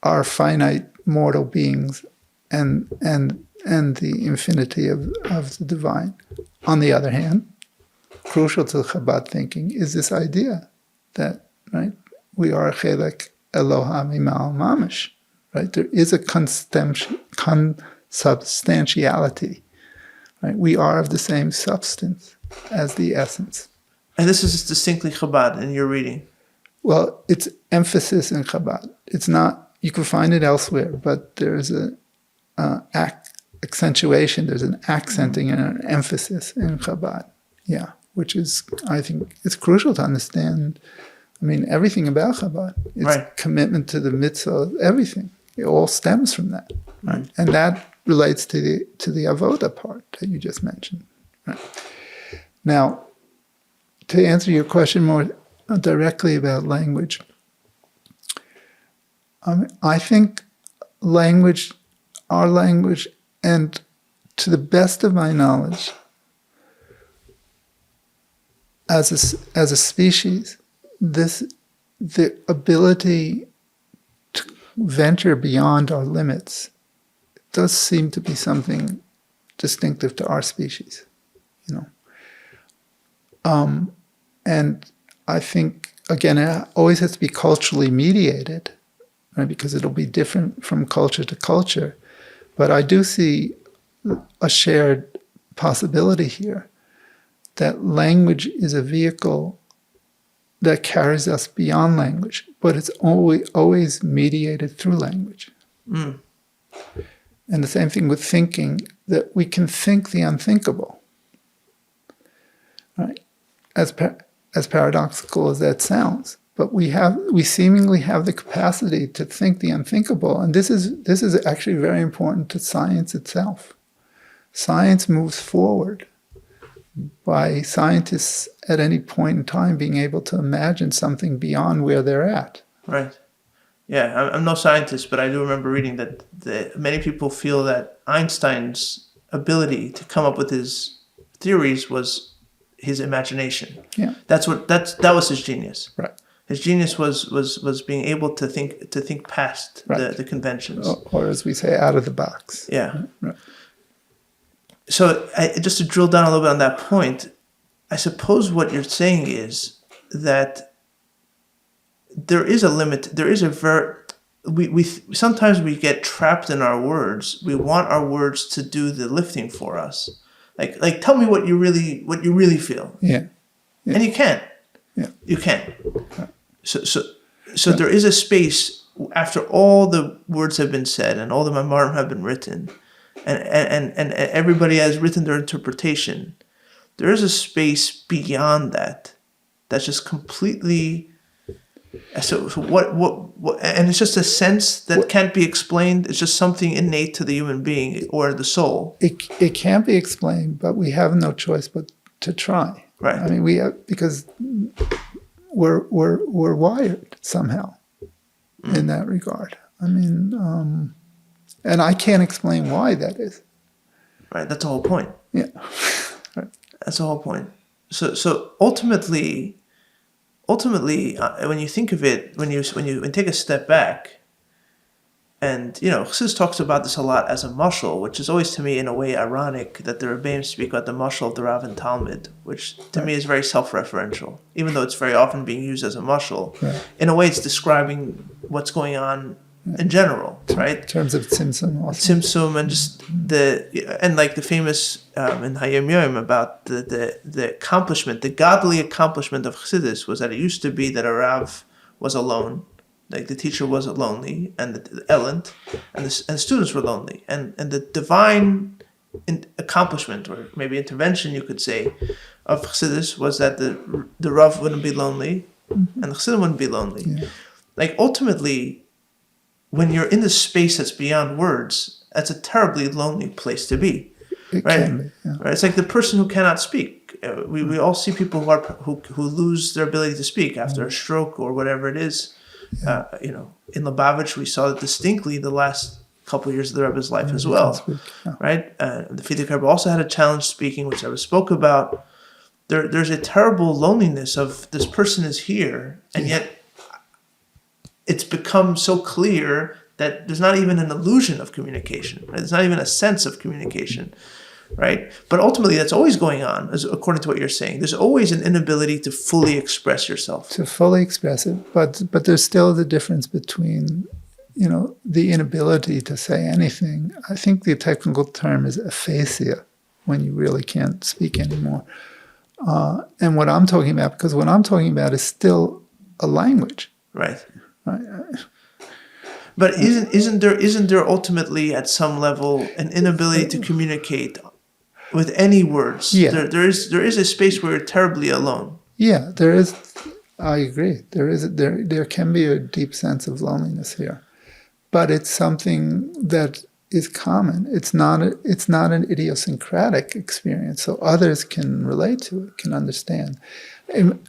our finite mortal beings and the infinity of the divine. On the other hand, crucial to Chabad thinking is this idea that, right, we are chelek Eloha mimal mamash, right? There is a consubstantiality, right? We are of the same substance as the essence. And this is distinctly Chabad in your reading. Well, it's emphasis in Chabad. It's not, you can find it elsewhere, but there's a accentuation, there's an accenting and an emphasis in Chabad. Yeah, which is, I think, it's crucial to understand, I mean, everything about Chabad. It's commitment to the mitzvah, everything. It all stems from that. Right? And that relates to the avoda part that you just mentioned. Right? Now, to answer your question more directly about language, I think our language, and to the best of my knowledge, as a species, the ability to venture beyond our limits does seem to be something distinctive to our species, you know. And I think, again, it always has to be culturally mediated, right? Because it'll be different from culture to culture. But I do see a shared possibility here that language is a vehicle that carries us beyond language, but it's always mediated through language. And the same thing with thinking, that we can think the unthinkable, right? As paradoxical as that sounds, but we seemingly have the capacity to think the unthinkable, and this is actually very important to science itself. Science moves forward by scientists at any point in time being able to imagine something beyond where they're at. Right. Yeah, I'm no scientist, but I do remember reading that many people feel that Einstein's ability to come up with his theories was his imagination. Yeah. That was his genius. Right. His genius was being able to think past the conventions. Or as we say, out of the box. Yeah. Right. So just to drill down a little bit on that point, I suppose what you're saying is that there is a limit. There is we sometimes we get trapped in our words. We want our words to do the lifting for us. Like tell me what you really feel. Yeah. And you can't. Yeah. You can't. So there is a space after all the words have been said and all the memoirs have been written, and everybody has written their interpretation. There is a space beyond that that's just completely. So what? And it's just a sense that can't be explained. It's just something innate to the human being or the soul. It can't be explained, but we have no choice but to try. Right. I mean, we have, because we're wired somehow in that regard. I mean, and I can't explain why that is. Right. That's the whole point. Yeah. Right. That's the whole point. So ultimately, when you think of it, when you take a step back, And, Chassidus talks about this a lot as a mashal, which is always to me in a way ironic that the Rebbeim speak about the mashal of the Rav and Talmud, which to me is very self-referential, even though it's very often being used as a mashal. Right. In a way, it's describing what's going on in general, right? In terms of tzimtzum also. Tzimtzum and just like the famous in Hayom Yom about the accomplishment, the godly accomplishment of Chassidus was that it used to be that a Rav was alone. Like the teacher was lonely, and the Elent, and the students were lonely, and the divine accomplishment, or maybe intervention, you could say, of Chassidus was that the Rav wouldn't be lonely, and the Chassidim wouldn't be lonely. Yeah. Like ultimately, when you're in the space that's beyond words, that's a terribly lonely place to be. It right? can be, yeah. Right? It's like the person who cannot speak. We all see people who lose their ability to speak after a stroke or whatever it is. Yeah. In Lubavitch, we saw it distinctly the last couple of years of the Rebbe's life as well, right? The Frierdiker Rebbe also had a challenge speaking, which I spoke about. There's a terrible loneliness of this person is here, and yet it's become so clear that there's not even an illusion of communication. Right? There's not even a sense of communication. Right? But ultimately, that's always going on, according to what you're saying. There's always an inability to fully express yourself. To fully express it, but there's still the difference between, the inability to say anything. I think the technical term is aphasia, when you really can't speak anymore. And what I'm talking about, because what I'm talking about is still a language. Right. But isn't there ultimately at some level an inability to communicate with any words? Yeah. There is a space where you're terribly alone. Yeah, there is. I agree. There can be a deep sense of loneliness here, but it's something that is common. It's not an idiosyncratic experience, so others can relate to it, can understand.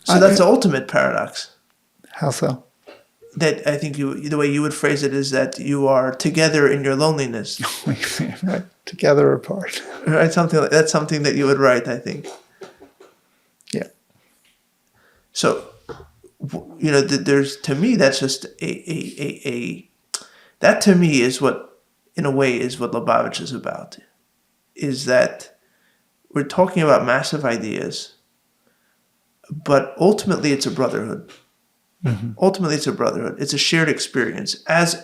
So that's the ultimate paradox. How so? That I think the way you would phrase it is that you are together in your loneliness. Right, together or apart. Right, that's something that you would write, I think. Yeah. So, there's, to me, that's just that to me is what, in a way, is what Lubavitch is about. Is that we're talking about massive ideas, but ultimately it's a brotherhood. Mm-hmm. Ultimately, it's a brotherhood. It's a shared experience. As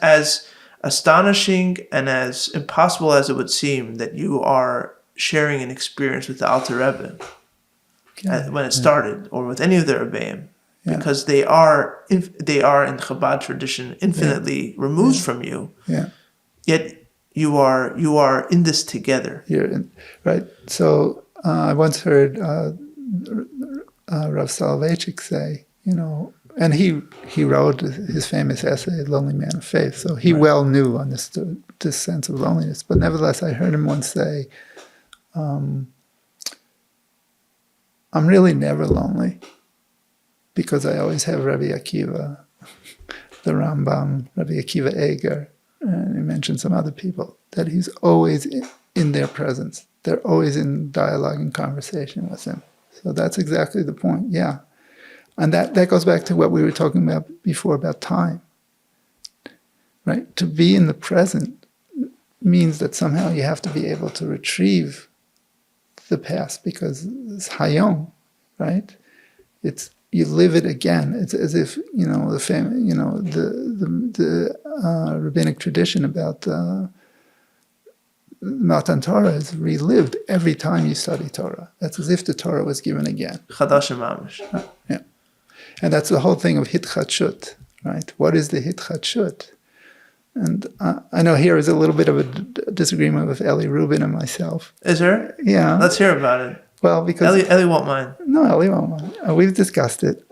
astonishing and as impossible as it would seem that you are sharing an experience with the Alter Rebbe when it started, or with any of the Rebbeim, because they are in Chabad tradition infinitely removed from you. Yeah. Yet you are in this together. Right. So I once heard Rav Soloveitchik say, and he wrote his famous essay, Lonely Man of Faith, so he understood this sense of loneliness. But nevertheless, I heard him once say, I'm really never lonely, because I always have Rabbi Akiva, the Rambam, Rabbi Akiva Eger, and he mentioned some other people, that he's always in their presence. They're always in dialogue and conversation with him. So that's exactly the point, yeah. And that goes back to what we were talking about before about time, right? To be in the present means that somehow you have to be able to retrieve the past, because it's hayom, right? It's you live it again. It's as if the rabbinic tradition about Matan Torah is relived every time you study Torah. That's as if the Torah was given again. Chadash mamish. Yeah. And that's the whole thing of hitchadshut, right? What is the hitchadshut? And I know here is a little bit of a disagreement with Eli Rubin and myself. Is there? Yeah. Let's hear about it. Well, because Eli won't mind. No, Eli won't mind. We've discussed it.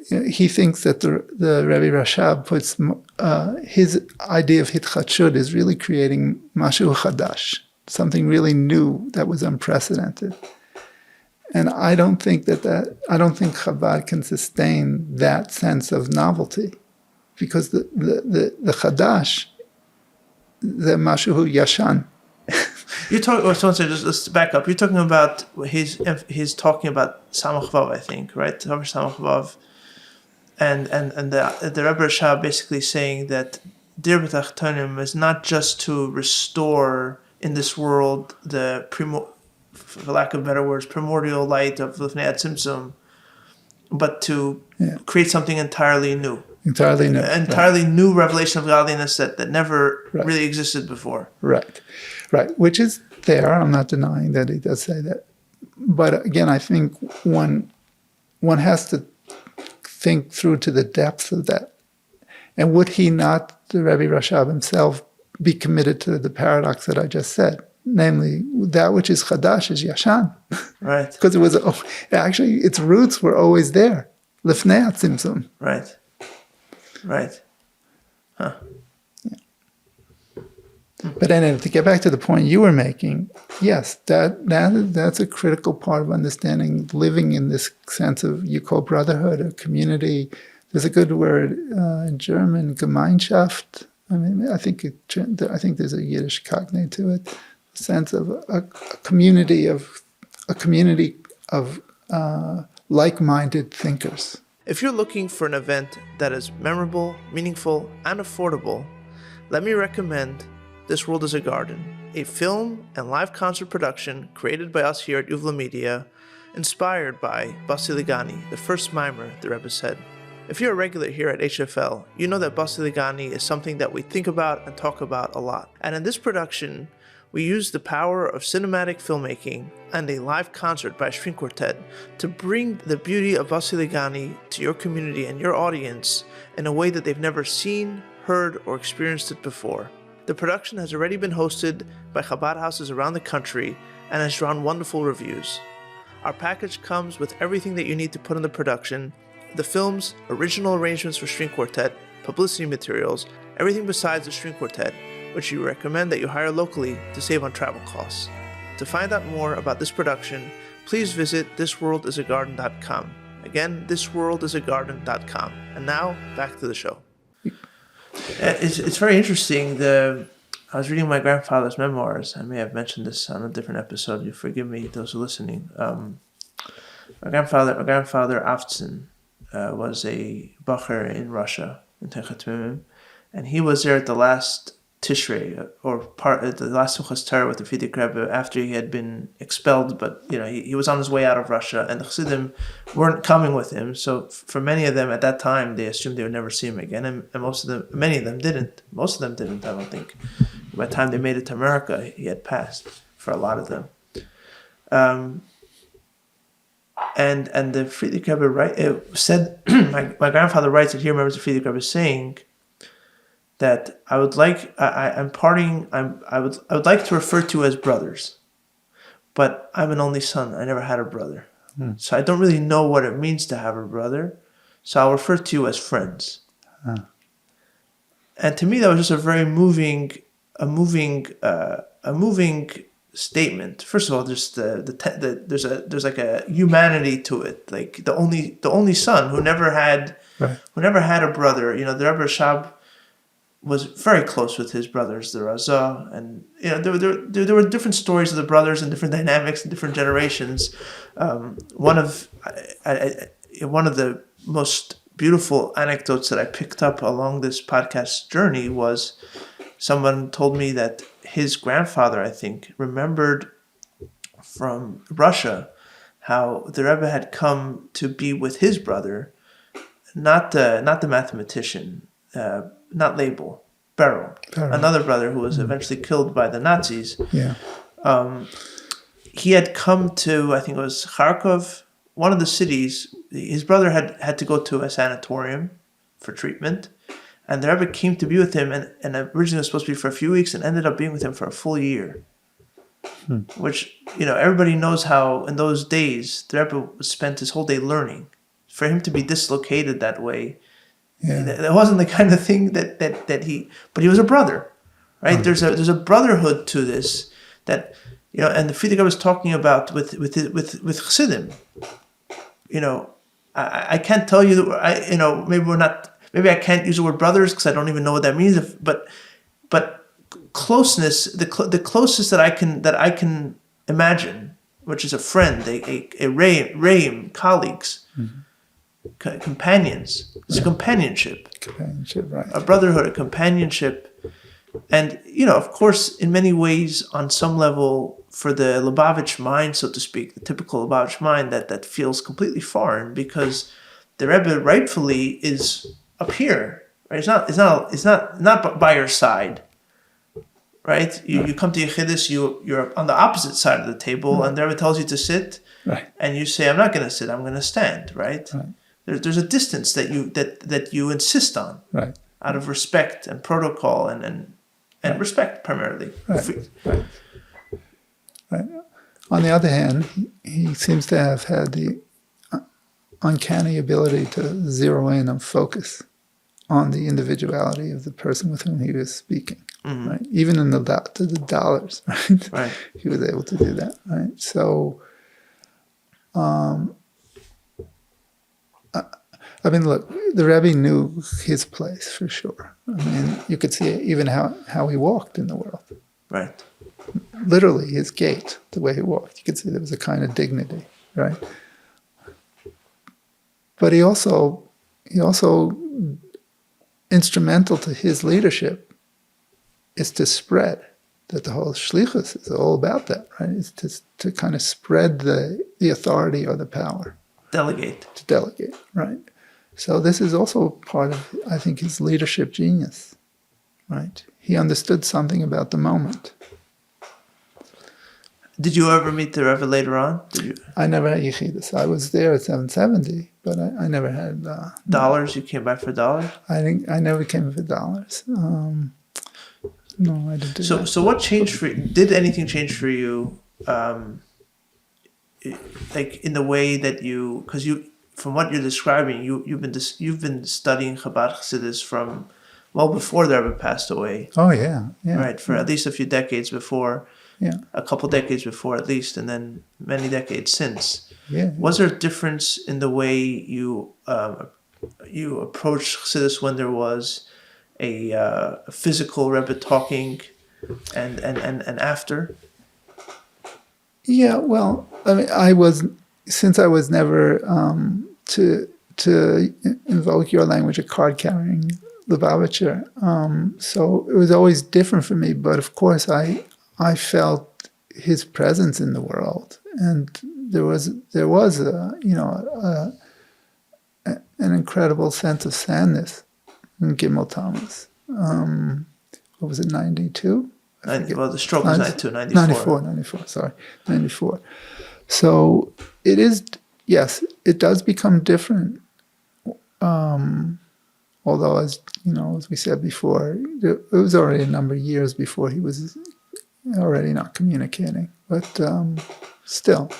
He thinks that the Rebbe Rashab puts his idea of hitchadshut is really creating mashu chadash, something really new that was unprecedented. And I don't think Chabad can sustain that sense of novelty, because the chadash, the mashu yashan. You're talking. Let's back up. You're talking about he's talking about Samach Vav, I think, right? Samach Vav, and the Rebbe Rashab basically saying that Dir B'Tachtonim is not just to restore in this world the, for lack of better words, primordial light of Lifnei Tzimtzum, but to create something entirely new. Entirely new. Entirely new revelation of godliness that never really existed before. Right. Which is there. I'm not denying that he does say that. But again, I think one has to think through to the depth of that. And would he not, the Rebbe Rashab himself, be committed to the paradox that I just said? Namely, that which is chadash is yashan. Right. Because it was, actually, its roots were always there. Lifnei Tzimtzum. Right. Huh. Yeah. But anyway, to get back to the point you were making, yes, that's a critical part of understanding living in this sense of, you call brotherhood or community. There's a good word in German, Gemeinschaft. I mean, I think there's a Yiddish cognate to it. A sense of a community of like-minded thinkers. If you're looking for an event that is memorable, meaningful, and affordable, let me recommend This World is a Garden, a film and live concert production created by us here at Yuvla Media, inspired by Bosi Lgani, the first mimer, the Rebbe said. If you're a regular here at HFL, you know that Bosi Lgani is something that we think about and talk about a lot. And in this production, we use the power of cinematic filmmaking and a live concert by a string quartet to bring the beauty of Bosi Lgani to your community and your audience in a way that they've never seen, heard, or experienced it before. The production has already been hosted by Chabad houses around the country and has drawn wonderful reviews. Our package comes with everything that you need to put in the production: the film's original arrangements for string quartet, publicity materials, everything besides the string quartet, which we recommend that you hire locally to save on travel costs. To find out more about this production, please visit thisworldisagarden.com. Again, thisworldisagarden.com. And now, back to the show. It's very interesting. I was reading my grandfather's memoirs. I may have mentioned this on a different episode. You forgive me, those who are listening. My grandfather Wolfson was a bacher in Russia, in Techatmimim, and he was there at the last Tishrei, the last Suchas Torah with the Frierdiker Rebbe after he had been expelled, but he was on his way out of Russia, and the Chassidim weren't coming with him. So for many of them at that time, they assumed they would never see him again, and many of them didn't. Most of them didn't, I don't think. By the time they made it to America, he had passed for a lot of them. And the Frierdiker Rebbe said, my grandfather writes that he remembers the Frierdiker Rebbe saying that I would like to refer to you as brothers, but I'm an only son. I never had a brother, so I don't really know what it means to have a brother. So I'll refer to you as friends. And to me, that was just a very moving statement. First of all, just there's like a humanity to it, like the only son who never had a brother. The Rebbe Rashab was very close with his brothers, the Razah, and there were different stories of the brothers and different dynamics and different generations. One of the most beautiful anecdotes that I picked up along this podcast journey was someone told me that his grandfather, I think, remembered from Russia how the Rebbe had come to be with his brother, not the mathematician, not Label, Beryl, another brother who was eventually killed by the Nazis. Yeah. He had come to, I think it was Kharkov, one of the cities. His brother had to go to a sanatorium for treatment, and the Rebbe came to be with him, and originally was supposed to be for a few weeks, and ended up being with him for a full year. Which, everybody knows how in those days the Rebbe spent his whole day learning. For him to be dislocated that way, that wasn't the kind of thing that he. But he was a brother, right? There's a brotherhood to this that and the Frierdiker was talking about with Chassidim. I can't tell you that maybe I can't use the word brothers because I don't even know what that means. But closeness, the closest that I can imagine, which is a friend, a reim, colleagues. companions. It's a companionship. Companionship, right. A brotherhood, a companionship. And, of course, in many ways, on some level, for the Lubavitch mind, so to speak, the typical Lubavitch mind, that feels completely foreign because the Rebbe rightfully is up here, right? It's not by your side, right? You come to Yechidus, you're on the opposite side of the table, and the Rebbe tells you to sit, right. and you say, "I'm not going to sit, I'm going to stand," right? There's a distance that you insist on, right, out of respect and protocol and respect primarily. Right. On the other hand, he seems to have had the uncanny ability to zero in and focus on the individuality of the person with whom he was speaking. Mm-hmm. Right, even in the dollars, right? Right. He was able to do that, right? So, I mean, look, the Rebbe knew his place for sure. I mean, you could see even how he walked in the world. Right. Literally, his gait, the way he walked, you could see there was a kind of dignity, right? But he also instrumental to his leadership is to spread that the whole shlichus is all about that, right? It's to kind of spread the authority or the power. Delegate. To delegate, right? So this is also part of, I think, his leadership genius, right? He understood something about the moment. Did you ever meet the Rebbe later on? I never had yechidus. I was there at 770, but I never had... dollars? You came back for dollars? I never came for dollars. No, I didn't do that. So what changed for you? Did anything change for you, like in the way that you... Because from what you're describing, you've been studying Chabad Chassidus from well before the Rebbe passed away. Oh, yeah. Right, for at least a few decades before. Yeah. A couple decades before at least, and then many decades since. Yeah. Was there a difference in the way you approached Chassidus when there was a physical Rebbe talking and after? Yeah, well, I mean, since I was never, to invoke your language, a card-carrying Lubavitcher, so it was always different for me, but of course I felt his presence in the world, and there was an incredible sense of sadness in Gimel Thomas. What was it, 92? Well, the stroke was 92, 94. 94. So it is, yes, it does become different. Although, as we said before, it was already a number of years before he was already not communicating. But still,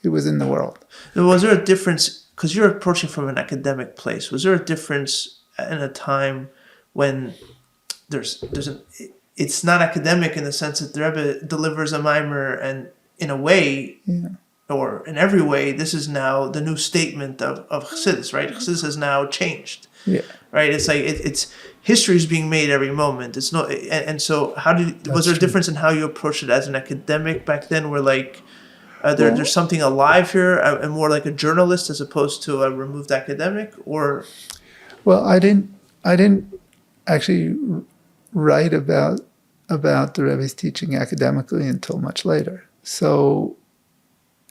he was in the world. Was there a difference, because you're approaching from an academic place, was there a difference in a time when it's not academic in the sense that the Rebbe delivers a mimer and in a way, or in every way, this is now the new statement of Chassidus, right? Chassidus has now changed. Yeah. Right? It's like it's history is being made every moment. It's not, and so was there a difference in how you approached it as an academic back then, where like there's something alive here, and more like a journalist as opposed to a removed academic, or? Well, I didn't actually write about the Rebbe's teaching academically until much later. So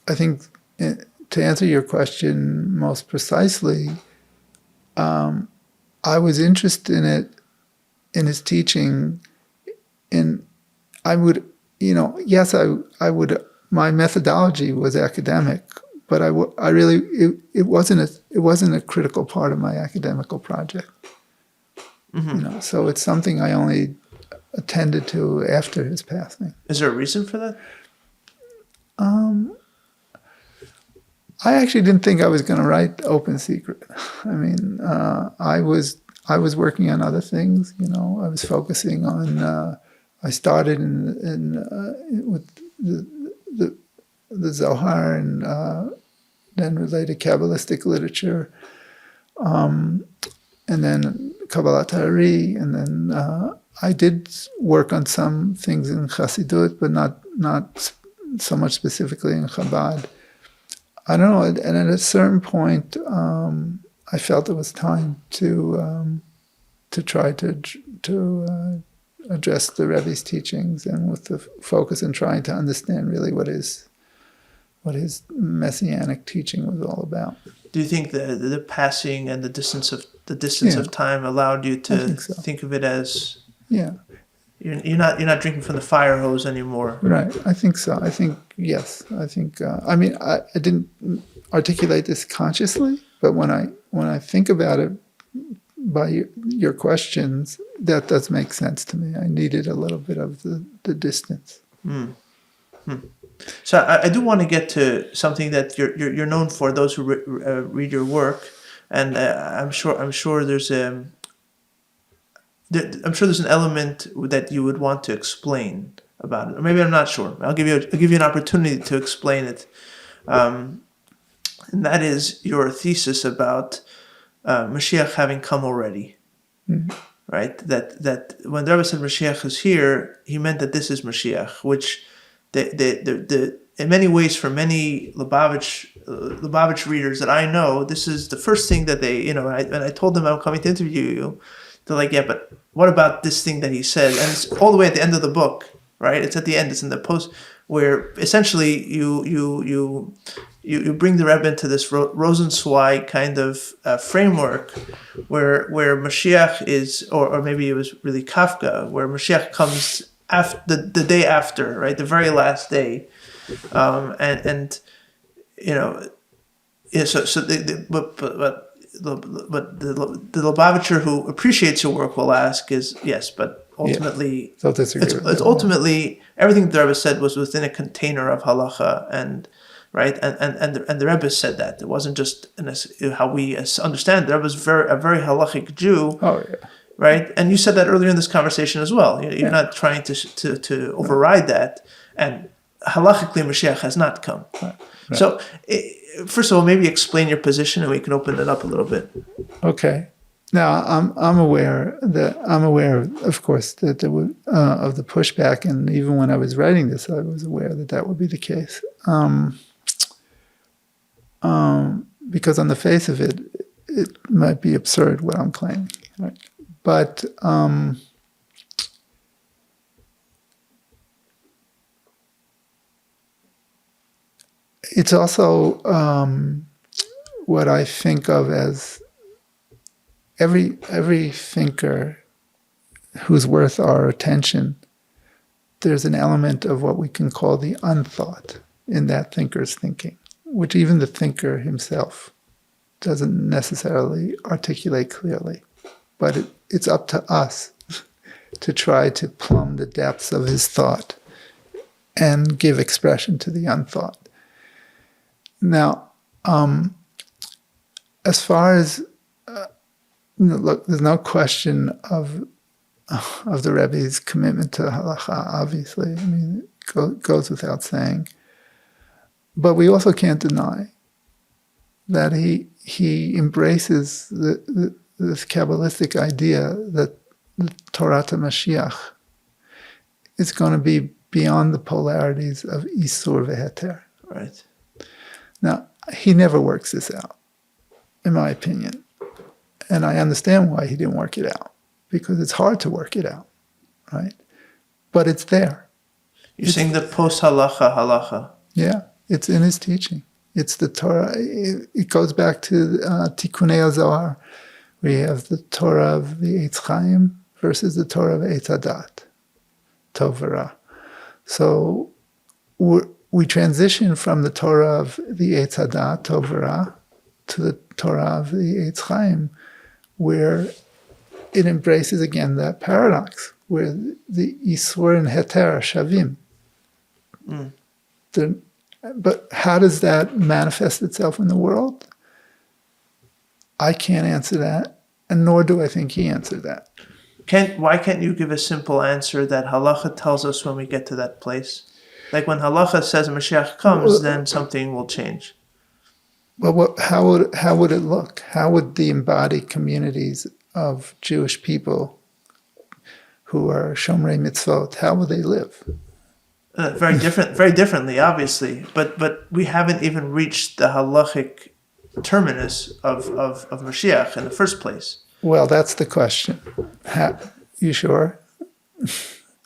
I think to answer your question most precisely, I was interested in his teaching, and I would, yes, I would, my methodology was academic, but I really, it wasn't a critical part of my academical project. Mm-hmm. So it's something I only attended to after his passing. Is there a reason for that? I actually didn't think I was going to write Open Secret. I mean, I was working on other things. I was focusing on. I started with the Zohar and then related Kabbalistic literature, and then Kabbalat Hari, and then I did work on some things in Chassidut, but not so much specifically in Chabad. I don't know, and at a certain point, I felt it was time to try to address the Rebbe's teachings, and with the focus in trying to understand really what his messianic teaching was all about. Do you think the passing and the distance of time allowed you to think of it as you're not drinking from the fire hose anymore? Right. I think so. I think yes. I think I mean I didn't articulate this consciously, but when I think about it by your questions, that does make sense to me. I needed a little bit of the distance. So I do want to get to something that you're known for. Those who read your work, and I'm sure there's an element that you would want to explain about it, or maybe I'm not sure. I'll give you an opportunity to explain it, and that is your thesis about Mashiach having come already. Mm-hmm. Right? That when the Rebbe said Mashiach is here, he meant that this is Mashiach, which the in many ways, for many Lubavitch readers that I know, this is the first thing that they, when I told them I'm coming to interview you, they're like, yeah, but what about this thing that he said? And it's all the way at the end of the book, right? It's at the end. It's in the post, where essentially you bring the Rebbe into this Rosenzweig kind of framework, where Mashiach is, or maybe it was really Kafka, where Mashiach comes after the day after, right, the very last day, but the Lubavitcher who appreciates your work will ask is yes, but ultimately, it's ultimately everything the Rebbe said was within a container of halacha, and right, and the Rebbe said that it wasn't just how we understand. The Rebbe was a very halachic Jew. Oh yeah. Right, and you said that earlier in this conversation as well. You're not trying to override that, and halachically Mashiach has not come. Right. So, first of all, maybe explain your position, and we can open it up a little bit. Okay. Now, I'm aware, of course, that there would of the pushback, and even when I was writing this, I was aware that would be the case. Because on the face of it, it might be absurd what I'm claiming, right? But it's also what I think of as every thinker who's worth our attention. There's an element of what we can call the unthought in that thinker's thinking, which even the thinker himself doesn't necessarily articulate clearly. But it's up to us to try to plumb the depths of his thought and give expression to the unthought. Now, as far as look, there's no question of the Rebbe's commitment to halacha. Obviously, I mean, it goes without saying. But we also can't deny that he embraces this Kabbalistic idea that the Torah to Mashiach is going to be beyond the polarities of Isur veHeter. Right. Now, he never works this out, in my opinion. And I understand why he didn't work it out, because it's hard to work it out, right? But it's there. You're saying the post-halacha. Yeah, it's in his teaching. It's the Torah. It goes back to Tikkunei Zohar. We have the Torah of the Eitz Chaim versus the Torah of Eitz Hadat, Tov v'Ra. So we transition from the Torah of the Eitz Hadat, Tov v'Ra, to the Torah of the Eitz Chaim, where it embraces again that paradox, where the Isur and Heter are Shavim. But how does that manifest itself in the world? I can't answer that, and nor do I think he answered that. Why can't you give a simple answer that halacha tells us when we get to that place? Like when halacha says Mashiach comes, then something will change. Well, how would it look? How would the embodied communities of Jewish people who are Shomrei Mitzvot, how would they live? Very differently, obviously. But we haven't even reached the halachic terminus of Mashiach in the first place. Well, that's the question. You sure?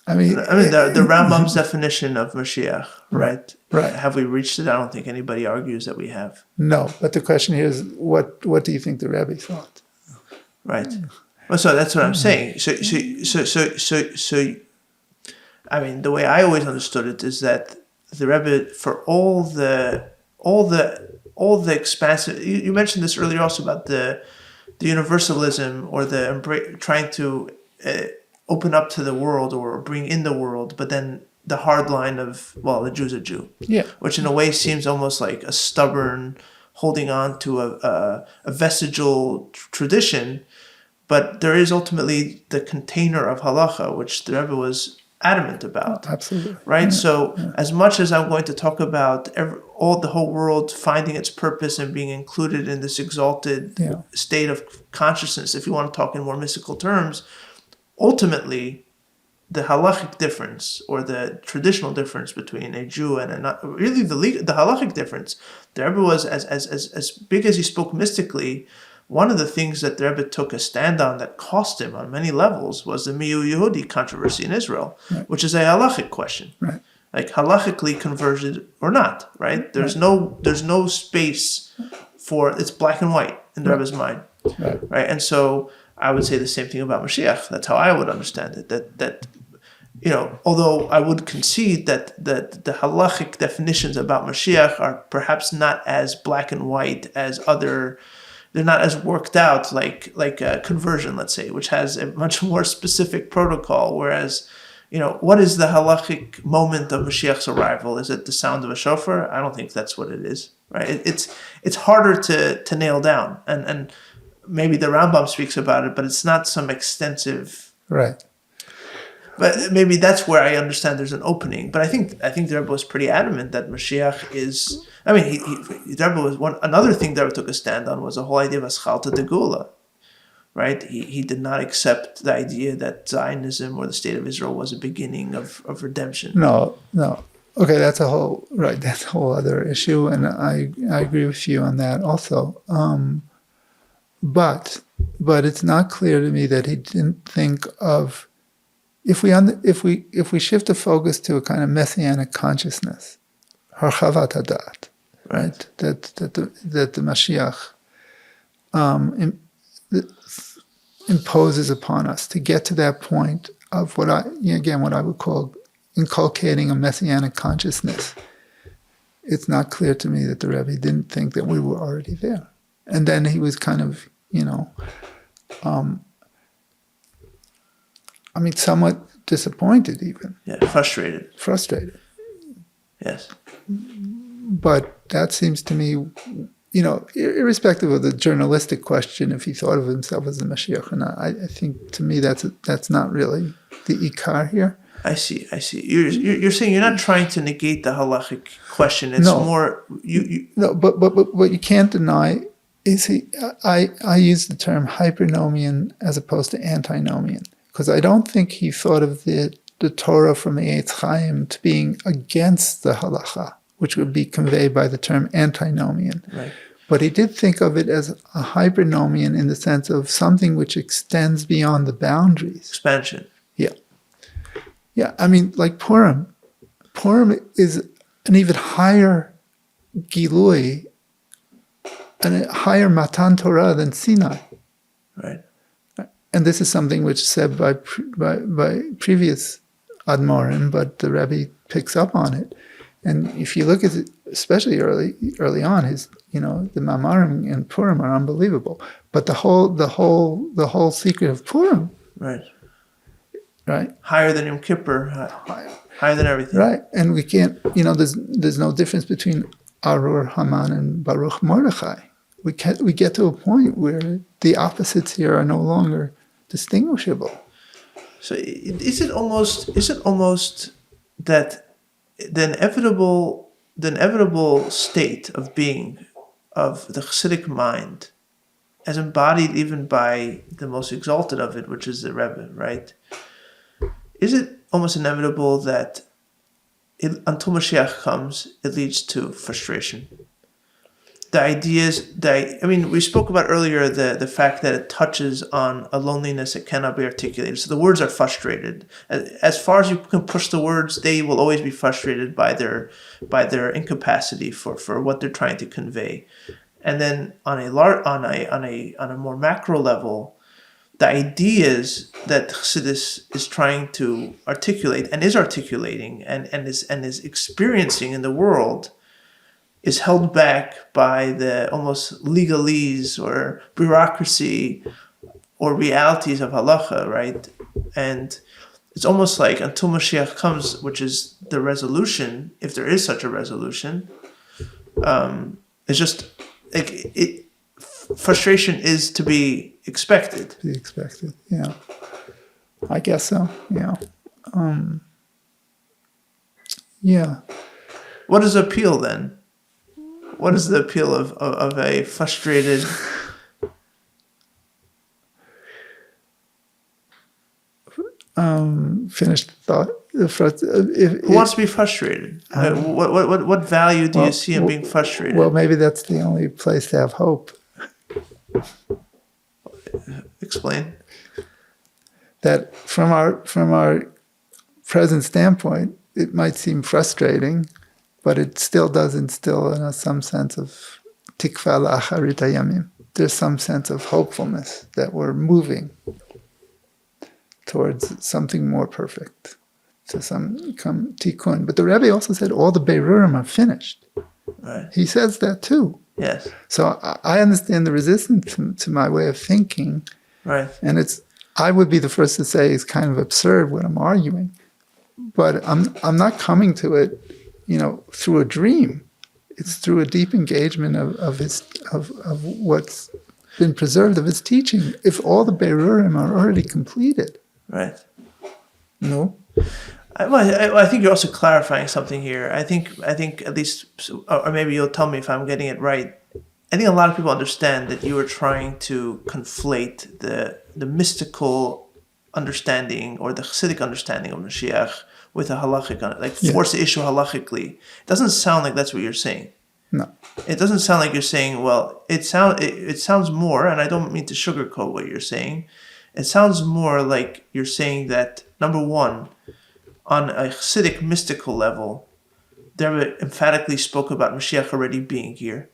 I mean, the Rambam's definition of Mashiach, right? Right. Have we reached it? I don't think anybody argues that we have. No, but the question here is, what do you think the Rebbe thought? Right. Well, so that's what I'm saying. So, I mean, the way I always understood it is that the Rebbe, for all the expansive. You mentioned this earlier also about the universalism or the trying to open up to the world or bring in the world, but then the hard line of, well, a Jew's a Jew. Yeah. Which in a way seems almost like a stubborn holding on to a vestigial tradition, but there is ultimately the container of halacha, which the Rebbe was adamant about. Absolutely. Right? Yeah. So as much as I'm going to talk about the whole world finding its purpose and being included in this exalted state of consciousness, if you want to talk in more mystical terms, ultimately, the halachic difference or the traditional difference between a Jew and a not really the halachic difference. The Rebbe was as big as he spoke mystically. One of the things that the Rebbe took a stand on that cost him on many levels was the Miyu Yehudi controversy in Israel, which is a halachic question, like halachically converted or not. Right? There's no space for it's black and white in the Rebbe's mind, right? And so I would say the same thing about Mashiach. That's how I would understand it. That although I would concede that the halachic definitions about Mashiach are perhaps not as black and white as other, they're not as worked out like a conversion, let's say, which has a much more specific protocol. Whereas, what is the halachic moment of Mashiach's arrival? Is it the sound of a shofar? I don't think that's what it is, right? It's harder to nail down, and maybe the Rambam speaks about it, but it's not some extensive. Right. But maybe that's where I understand there's an opening. But I think the Rebbe was pretty adamant that Mashiach is. I mean, the Rebbe was another thing the Rebbe took a stand on was the whole idea of Aschalta de Gula, right? He did not accept the idea that Zionism or the state of Israel was a beginning of redemption. No. Okay, that's a whole other issue, and I agree with you on that also. But it's not clear to me that he didn't think of. If we shift the focus to a kind of messianic consciousness, harchavat hadat, right? That the Mashiach imposes upon us to get to that point of what I would call inculcating a messianic consciousness. It's not clear to me that the Rebbe didn't think that we were already there, and then he was kind of somewhat disappointed even. Yeah, frustrated. Yes. But that seems to me, irrespective of the journalistic question, if he thought of himself as the Mashiach or not, I think to me that's not really the ikar here. I see. You're saying you're not trying to negate the halachic question. It's more you. No, but what you can't deny is I use the term hypernomian as opposed to antinomian, because I don't think he thought of the Torah from Eitz Chaim to being against the halacha, which would be conveyed by the term antinomian. Right. But he did think of it as a hypernomian in the sense of something which extends beyond the boundaries. Expansion. Yeah, I mean, like Purim. Purim is an even higher Gilui, and a higher Matan Torah than Sinai. Right. And this is something which is said by previous Admorim, but the Rebbe picks up on it. And if you look at it, especially early on, the Mamarim in Purim are unbelievable. But the whole secret of Purim, right, higher than Yom Kippur, higher than everything, right? And we can't, there's no difference between Arur Haman and Baruch Mordechai. We get to a point where the opposites here are no longer distinguishable. So is it almost that the inevitable state of being of the Chassidic mind, as embodied even by the most exalted of it, which is the Rebbe, right? Is it almost inevitable that until Mashiach comes, it leads to frustration? the ideas that, I mean, we spoke about earlier the fact that it touches on a loneliness that cannot be articulated. So the words are frustrated. As far as you can push the words, they will always be frustrated by their incapacity for what they're trying to convey. And then on a more macro level, the ideas that Chassidus is trying to articulate and is articulating and is experiencing in the world is held back by the almost legalese or bureaucracy or realities of halacha, right? And it's almost like until Mashiach comes, which is the resolution, if there is such a resolution, it's just like frustration is to be expected. To be expected, yeah. I guess so, yeah. Yeah. What is the appeal then? What is the appeal of a frustrated... Finished thought. Who wants to be frustrated? What value do you see in being frustrated? Well, maybe that's the only place to have hope. Explain. That from our present standpoint, it might seem frustrating, but it still does instill in us some sense of tikva la'acharit hayamim. There's some sense of hopefulness that we're moving towards something more perfect, to some tikkun. But the Rebbe also said all the Beirurim are finished. Right. He says that too. Yes. So I understand the resistance to my way of thinking. Right. And I would be the first to say it's kind of absurd what I'm arguing. But I'm not coming to it, through a dream. It's through a deep engagement of what's been preserved of his teaching. If all the Beirurim are already completed. Right. No. I think you're also clarifying something here. I think at least, or maybe you'll tell me if I'm getting it right. I think a lot of people understand that you are trying to conflate the mystical understanding or the Chassidic understanding of Mashiach with a halachic, force the issue halachically. It doesn't sound like that's what you're saying. No. It doesn't sound like you're saying, well, it sounds more, and I don't mean to sugarcoat what you're saying. It sounds more like you're saying that, number one, on a Chassidic mystical level, the Rebbe emphatically spoke about Mashiach already being here.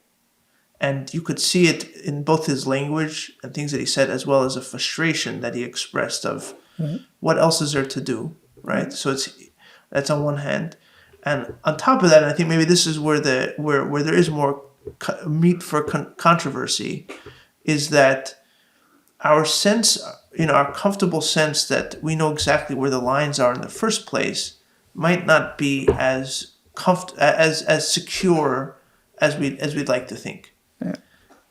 And you could see it in both his language and things that he said, as well as a frustration that he expressed of what else is there to do, right? So that's on one hand. And on top of that, I think maybe this is where there is more meat for controversy, is that our sense, our comfortable sense that we know exactly where the lines are in the first place might not be as secure as we'd like to think. Yeah.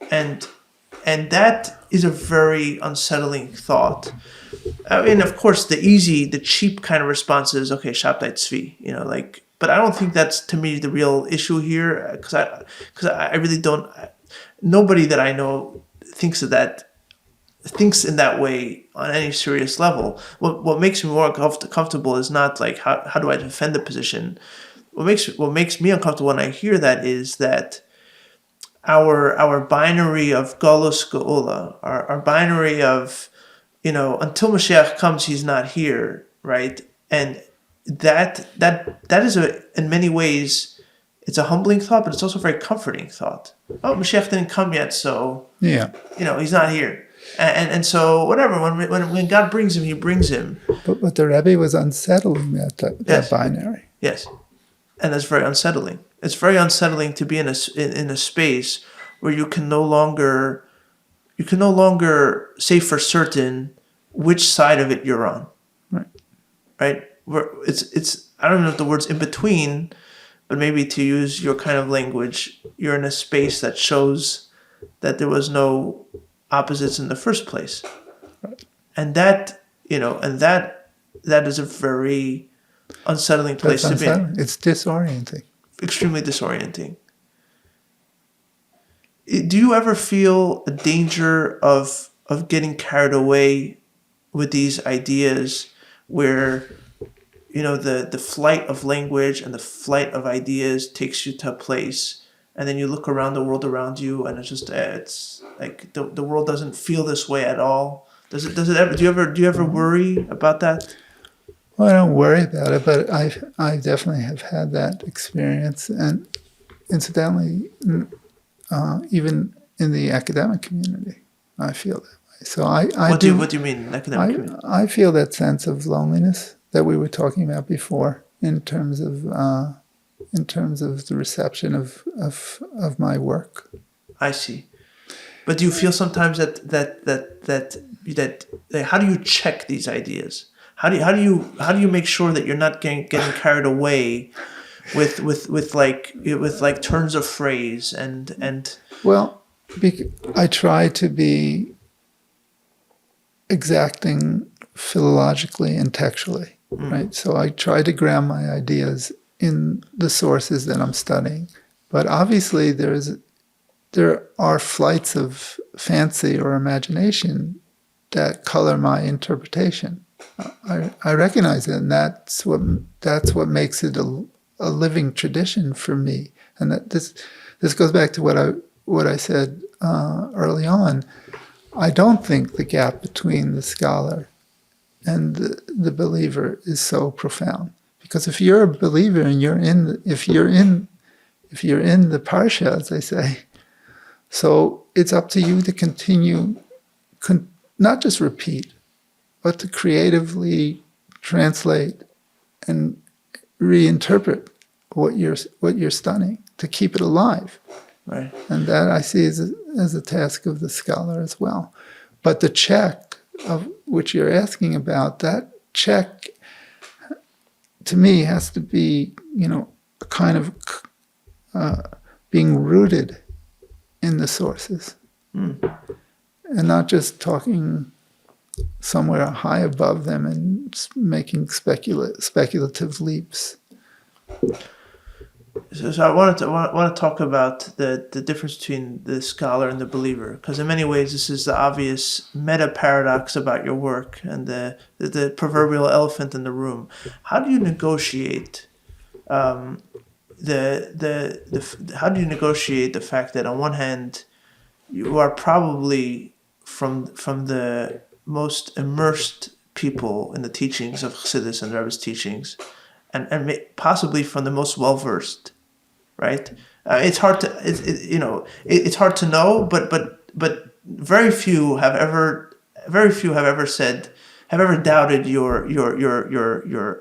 And that is a very unsettling thought. I mean, of course, the cheap kind of response is, okay, Shabtai Tzvi, but I don't think that's, to me, the real issue here, because I really don't, nobody that I know thinks in that way on any serious level. What makes me more comfortable is not like how do I defend the position. What makes me uncomfortable when I hear that is that our binary of Galus Geula, our binary of, until Mashiach comes, he's not here, right? And that is in many ways, it's a humbling thought, but it's also a very comforting thought. Oh, Mashiach didn't come yet, so yeah, he's not here. And so whatever, when God brings him, he brings him. But the Rebbe was unsettling that binary. Yes, and that's very unsettling. It's very unsettling to be in a space where you can no longer say for certain which side of it you're on. Right? Where it's I don't know if the word's in between, but maybe to use your kind of language, you're in a space that shows that there was no opposites in the first place. Right. And that is a very unsettling place to be in. It's disorienting. Extremely disorienting. Do you ever feel a danger of getting carried away with these ideas where, the flight of language and the flight of ideas takes you to a place and then you look around the world around you, and it's like the world doesn't feel this way at all. Does it ever? Do you ever worry about that? Well, I don't worry about it, but I definitely have had that experience, and incidentally, even in the academic community, I feel that way. So What do you mean, academic community? I feel that sense of loneliness that we were talking about before, in terms of the reception of my work. I see. But do you feel sometimes that how do you check these ideas? How do you make sure that you're not getting carried away with like turns of phrase and Well, I try to be exacting philologically and textually, right? So I try to ground my ideas in the sources that I'm studying. But obviously there are flights of fancy or imagination that color my interpretation. I recognize it, and that's what makes it a living tradition for me. And that this goes back to what I said early on. I don't think the gap between the scholar and the believer is so profound, because if you're a believer and if you're in the parsha, as they say, so it's up to you to continue, not just repeat, but to creatively translate and reinterpret what you're studying, to keep it alive. right? And that I see as a task of the scholar as well. But the check of which you're asking about, that check to me has to be, a kind of being rooted in the sources, and not just talking somewhere high above them and making speculative leaps. So I want to talk about the difference between the scholar and the believer, because in many ways this is the obvious meta paradox about your work and the proverbial elephant in the room. How do you negotiate how do you negotiate the fact that on one hand you are probably from the most immersed people in the teachings of Chassidus and Rebbe's teachings, and possibly from the most well versed, right? It's hard to it's hard to know, but very few have ever doubted your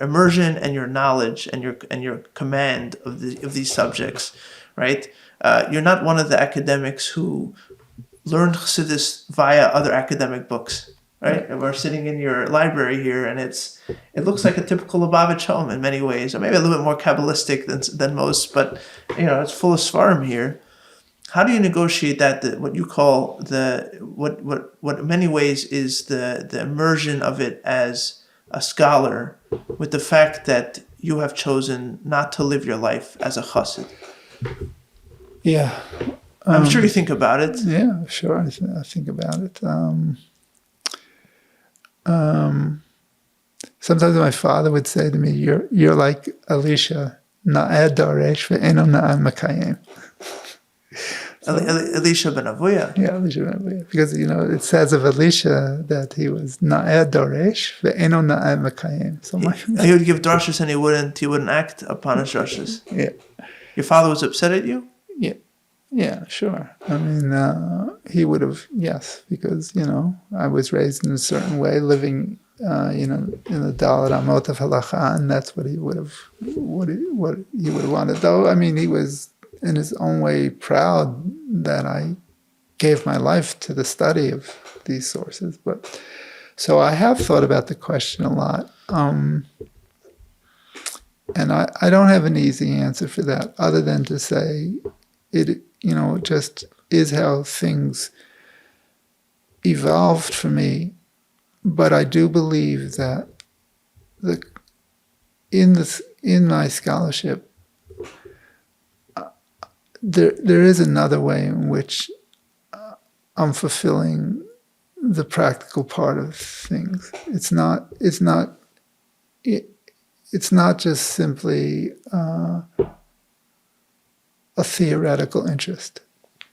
immersion and your knowledge and your command of these subjects, right? You're not one of the academics who learned Chassidus via other academic books, right? And we're sitting in your library here, and it looks like a typical Lubavitch home in many ways, or maybe a little bit more Kabbalistic than most, but it's full of svarim here. How do you negotiate that? What you call what in many ways is the immersion of it as a scholar, with the fact that you have chosen not to live your life as a chassid? Yeah. I'm sure you think about it. Yeah, sure. I think about it. Sometimes my father would say to me, "You're like Elisha, na'ed doresh ve'eno na'ed makayem." Elisha ben Avuya. Yeah, Elisha ben Avuya. Because it says of Elisha that he was na'ed doresh ve'eno na'ed makayem. So he would give drashas and he wouldn't act upon his drashas. Yeah. Your father was upset at you? Yeah. Yeah, sure. I mean, he would have, yes, because, I was raised in a certain way, living, in the Dalet Amot of Halacha, and that's what he would have wanted. Though, I mean, he was, in his own way, proud that I gave my life to the study of these sources. But so I have thought about the question a lot. And I don't have an easy answer for that, other than to say it just is how things evolved for me. But I do believe that in my scholarship, there is another way in which I'm fulfilling the practical part of things. It's not just simply a theoretical interest.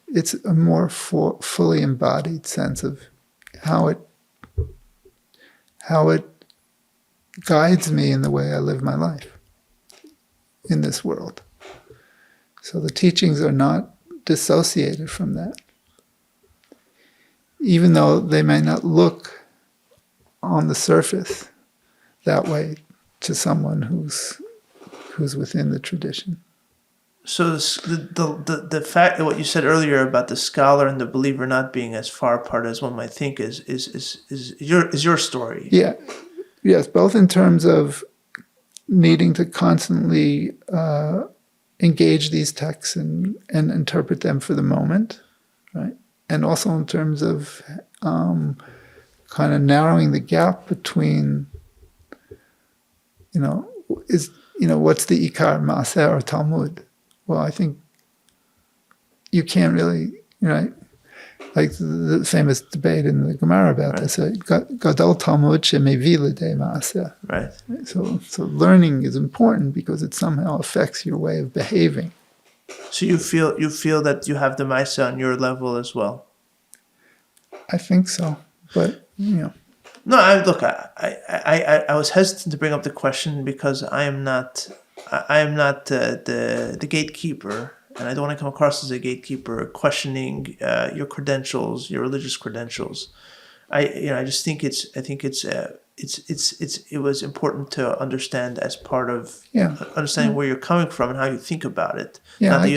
It's a more fully embodied sense of how it guides me in the way I live my life in this world. So the teachings are not dissociated from that, even though they may not look on the surface that way to someone who's within the tradition. So the fact that what you said earlier about the scholar and the believer not being as far apart as one might think is your story. Yeah, yes, both in terms of needing to constantly engage these texts and interpret them for the moment, right? And also in terms of kind of narrowing the gap between, what's the Ikar, Maaseh, or Talmud? Well, I think you can't really, right? Like the famous debate in the Gemara about this, Gadol Talmud shemevi l'dei Maaseh. Right. So learning is important because it somehow affects your way of behaving. So you feel that you have the Maaseh on your level as well. I think so, but No, I was hesitant to bring up the question because I am not the gatekeeper, and I don't want to come across as a gatekeeper questioning your credentials, your religious credentials. I just think it was important to understand as part of understanding where you're coming from and how you think about it. Not that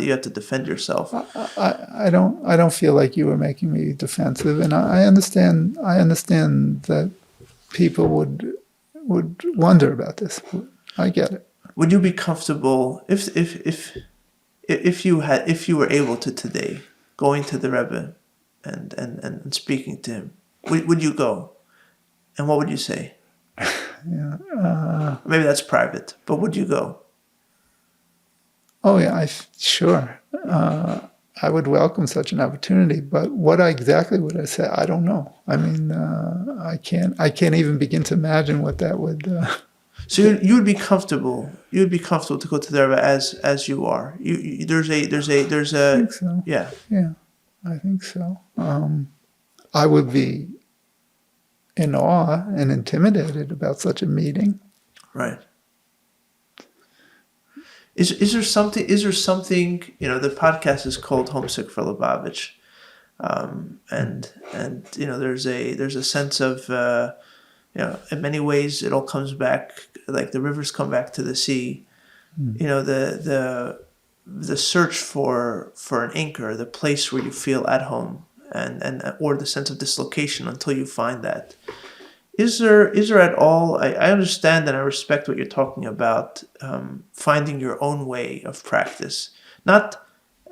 you have to defend yourself. I don't feel like you were making me defensive, and I understand that people would wonder about this. I get it. Would you be comfortable if you were able to today going to the Rebbe and speaking to him? Would you go? And what would you say? Maybe that's private, but would you go? Oh yeah, sure. I would welcome such an opportunity, but what exactly would I say? I don't know. I mean, I can't even begin to imagine what that would. So you would be comfortable. You would be comfortable to go to the Rebbe as you are. There's a. I think so. Yeah. Yeah, I think so. I would be in awe and intimidated about such a meeting. Right. Is there something? The podcast is called Homesick for Lubavitch, and there's a sense of in many ways it all comes back, like the rivers come back to the sea. The search for an anchor, the place where you feel at home, and or the sense of dislocation until you find that. Is there at all? I understand and I respect what you're talking about, finding your own way of practice. Not,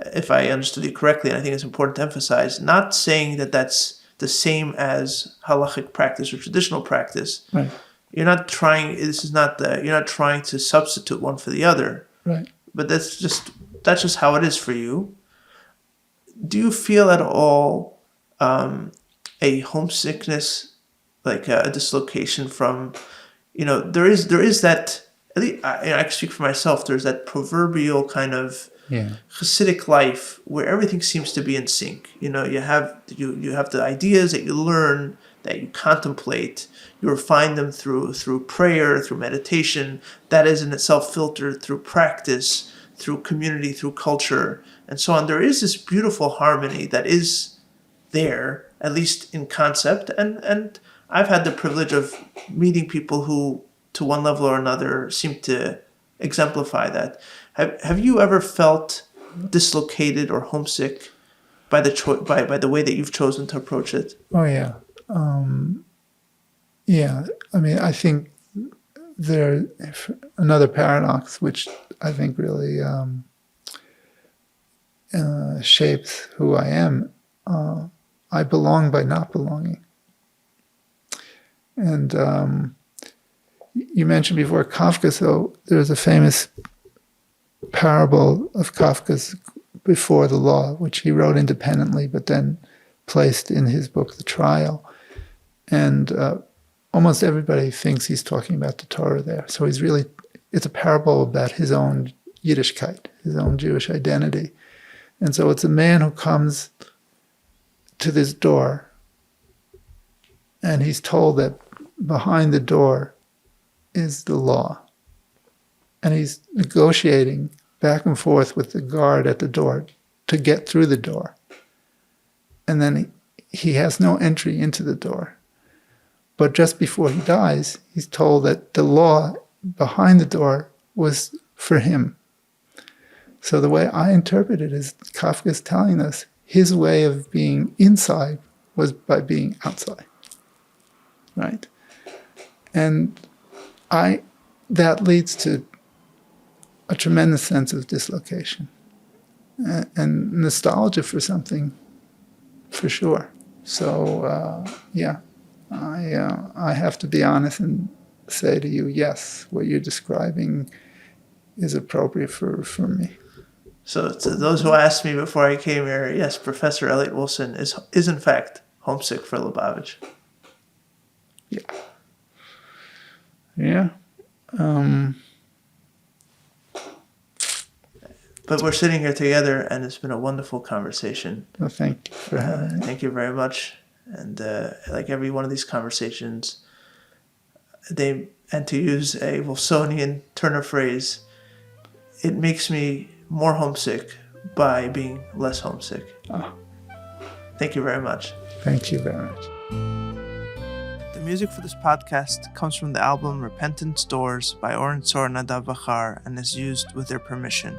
if I understood you correctly, and I think it's important to emphasize, not saying that that's the same as halachic practice or traditional practice. Right. You're not trying. You're not trying to substitute one for the other. Right. But that's just how it is for you. Do you feel at all a homesickness? Like a dislocation from, there is that. At least I can speak for myself. There's that proverbial kind of Hasidic life where everything seems to be in sync. You have the ideas that you learn, that you contemplate, you refine them through prayer, through meditation. That is in itself filtered through practice, through community, through culture, and so on. There is this beautiful harmony that is there, at least in concept, and I've had the privilege of meeting people who, to one level or another, seem to exemplify that. Have you ever felt dislocated or homesick by the way that you've chosen to approach it? Oh yeah, yeah. I mean, I think there's another paradox which I think really shapes who I am. I belong by not belonging. And you mentioned before Kafka, so there's a famous parable of Kafka's Before the Law, which he wrote independently, but then placed in his book, The Trial. And almost everybody thinks he's talking about the Torah there. So it's a parable about his own Yiddishkeit, his own Jewish identity. And so it's a man who comes to this door, and he's told that behind the door is the law. And he's negotiating back and forth with the guard at the door to get through the door. And then he has no entry into the door. But just before he dies, he's told that the law behind the door was for him. So the way I interpret it is Kafka's telling us his way of being inside was by being outside. Right? And that leads to a tremendous sense of dislocation and nostalgia for something, for sure. So, I have to be honest and say to you, yes, what you're describing is appropriate for me. So to those who asked me before I came here, yes, Professor Elliot Wolson is in fact homesick for Lubavitch. Yeah. Yeah. But we're sitting here together, and it's been a wonderful conversation. Well, thank you for having me. Thank you very much. And like every one of these conversations, and to use a Wolfsonian turn of phrase, it makes me more homesick by being less homesick. Oh. Thank you very much. Thank you very much. The music for this podcast comes from the album Repentant Doors by Oren Sor Nadav Vachar and is used with their permission.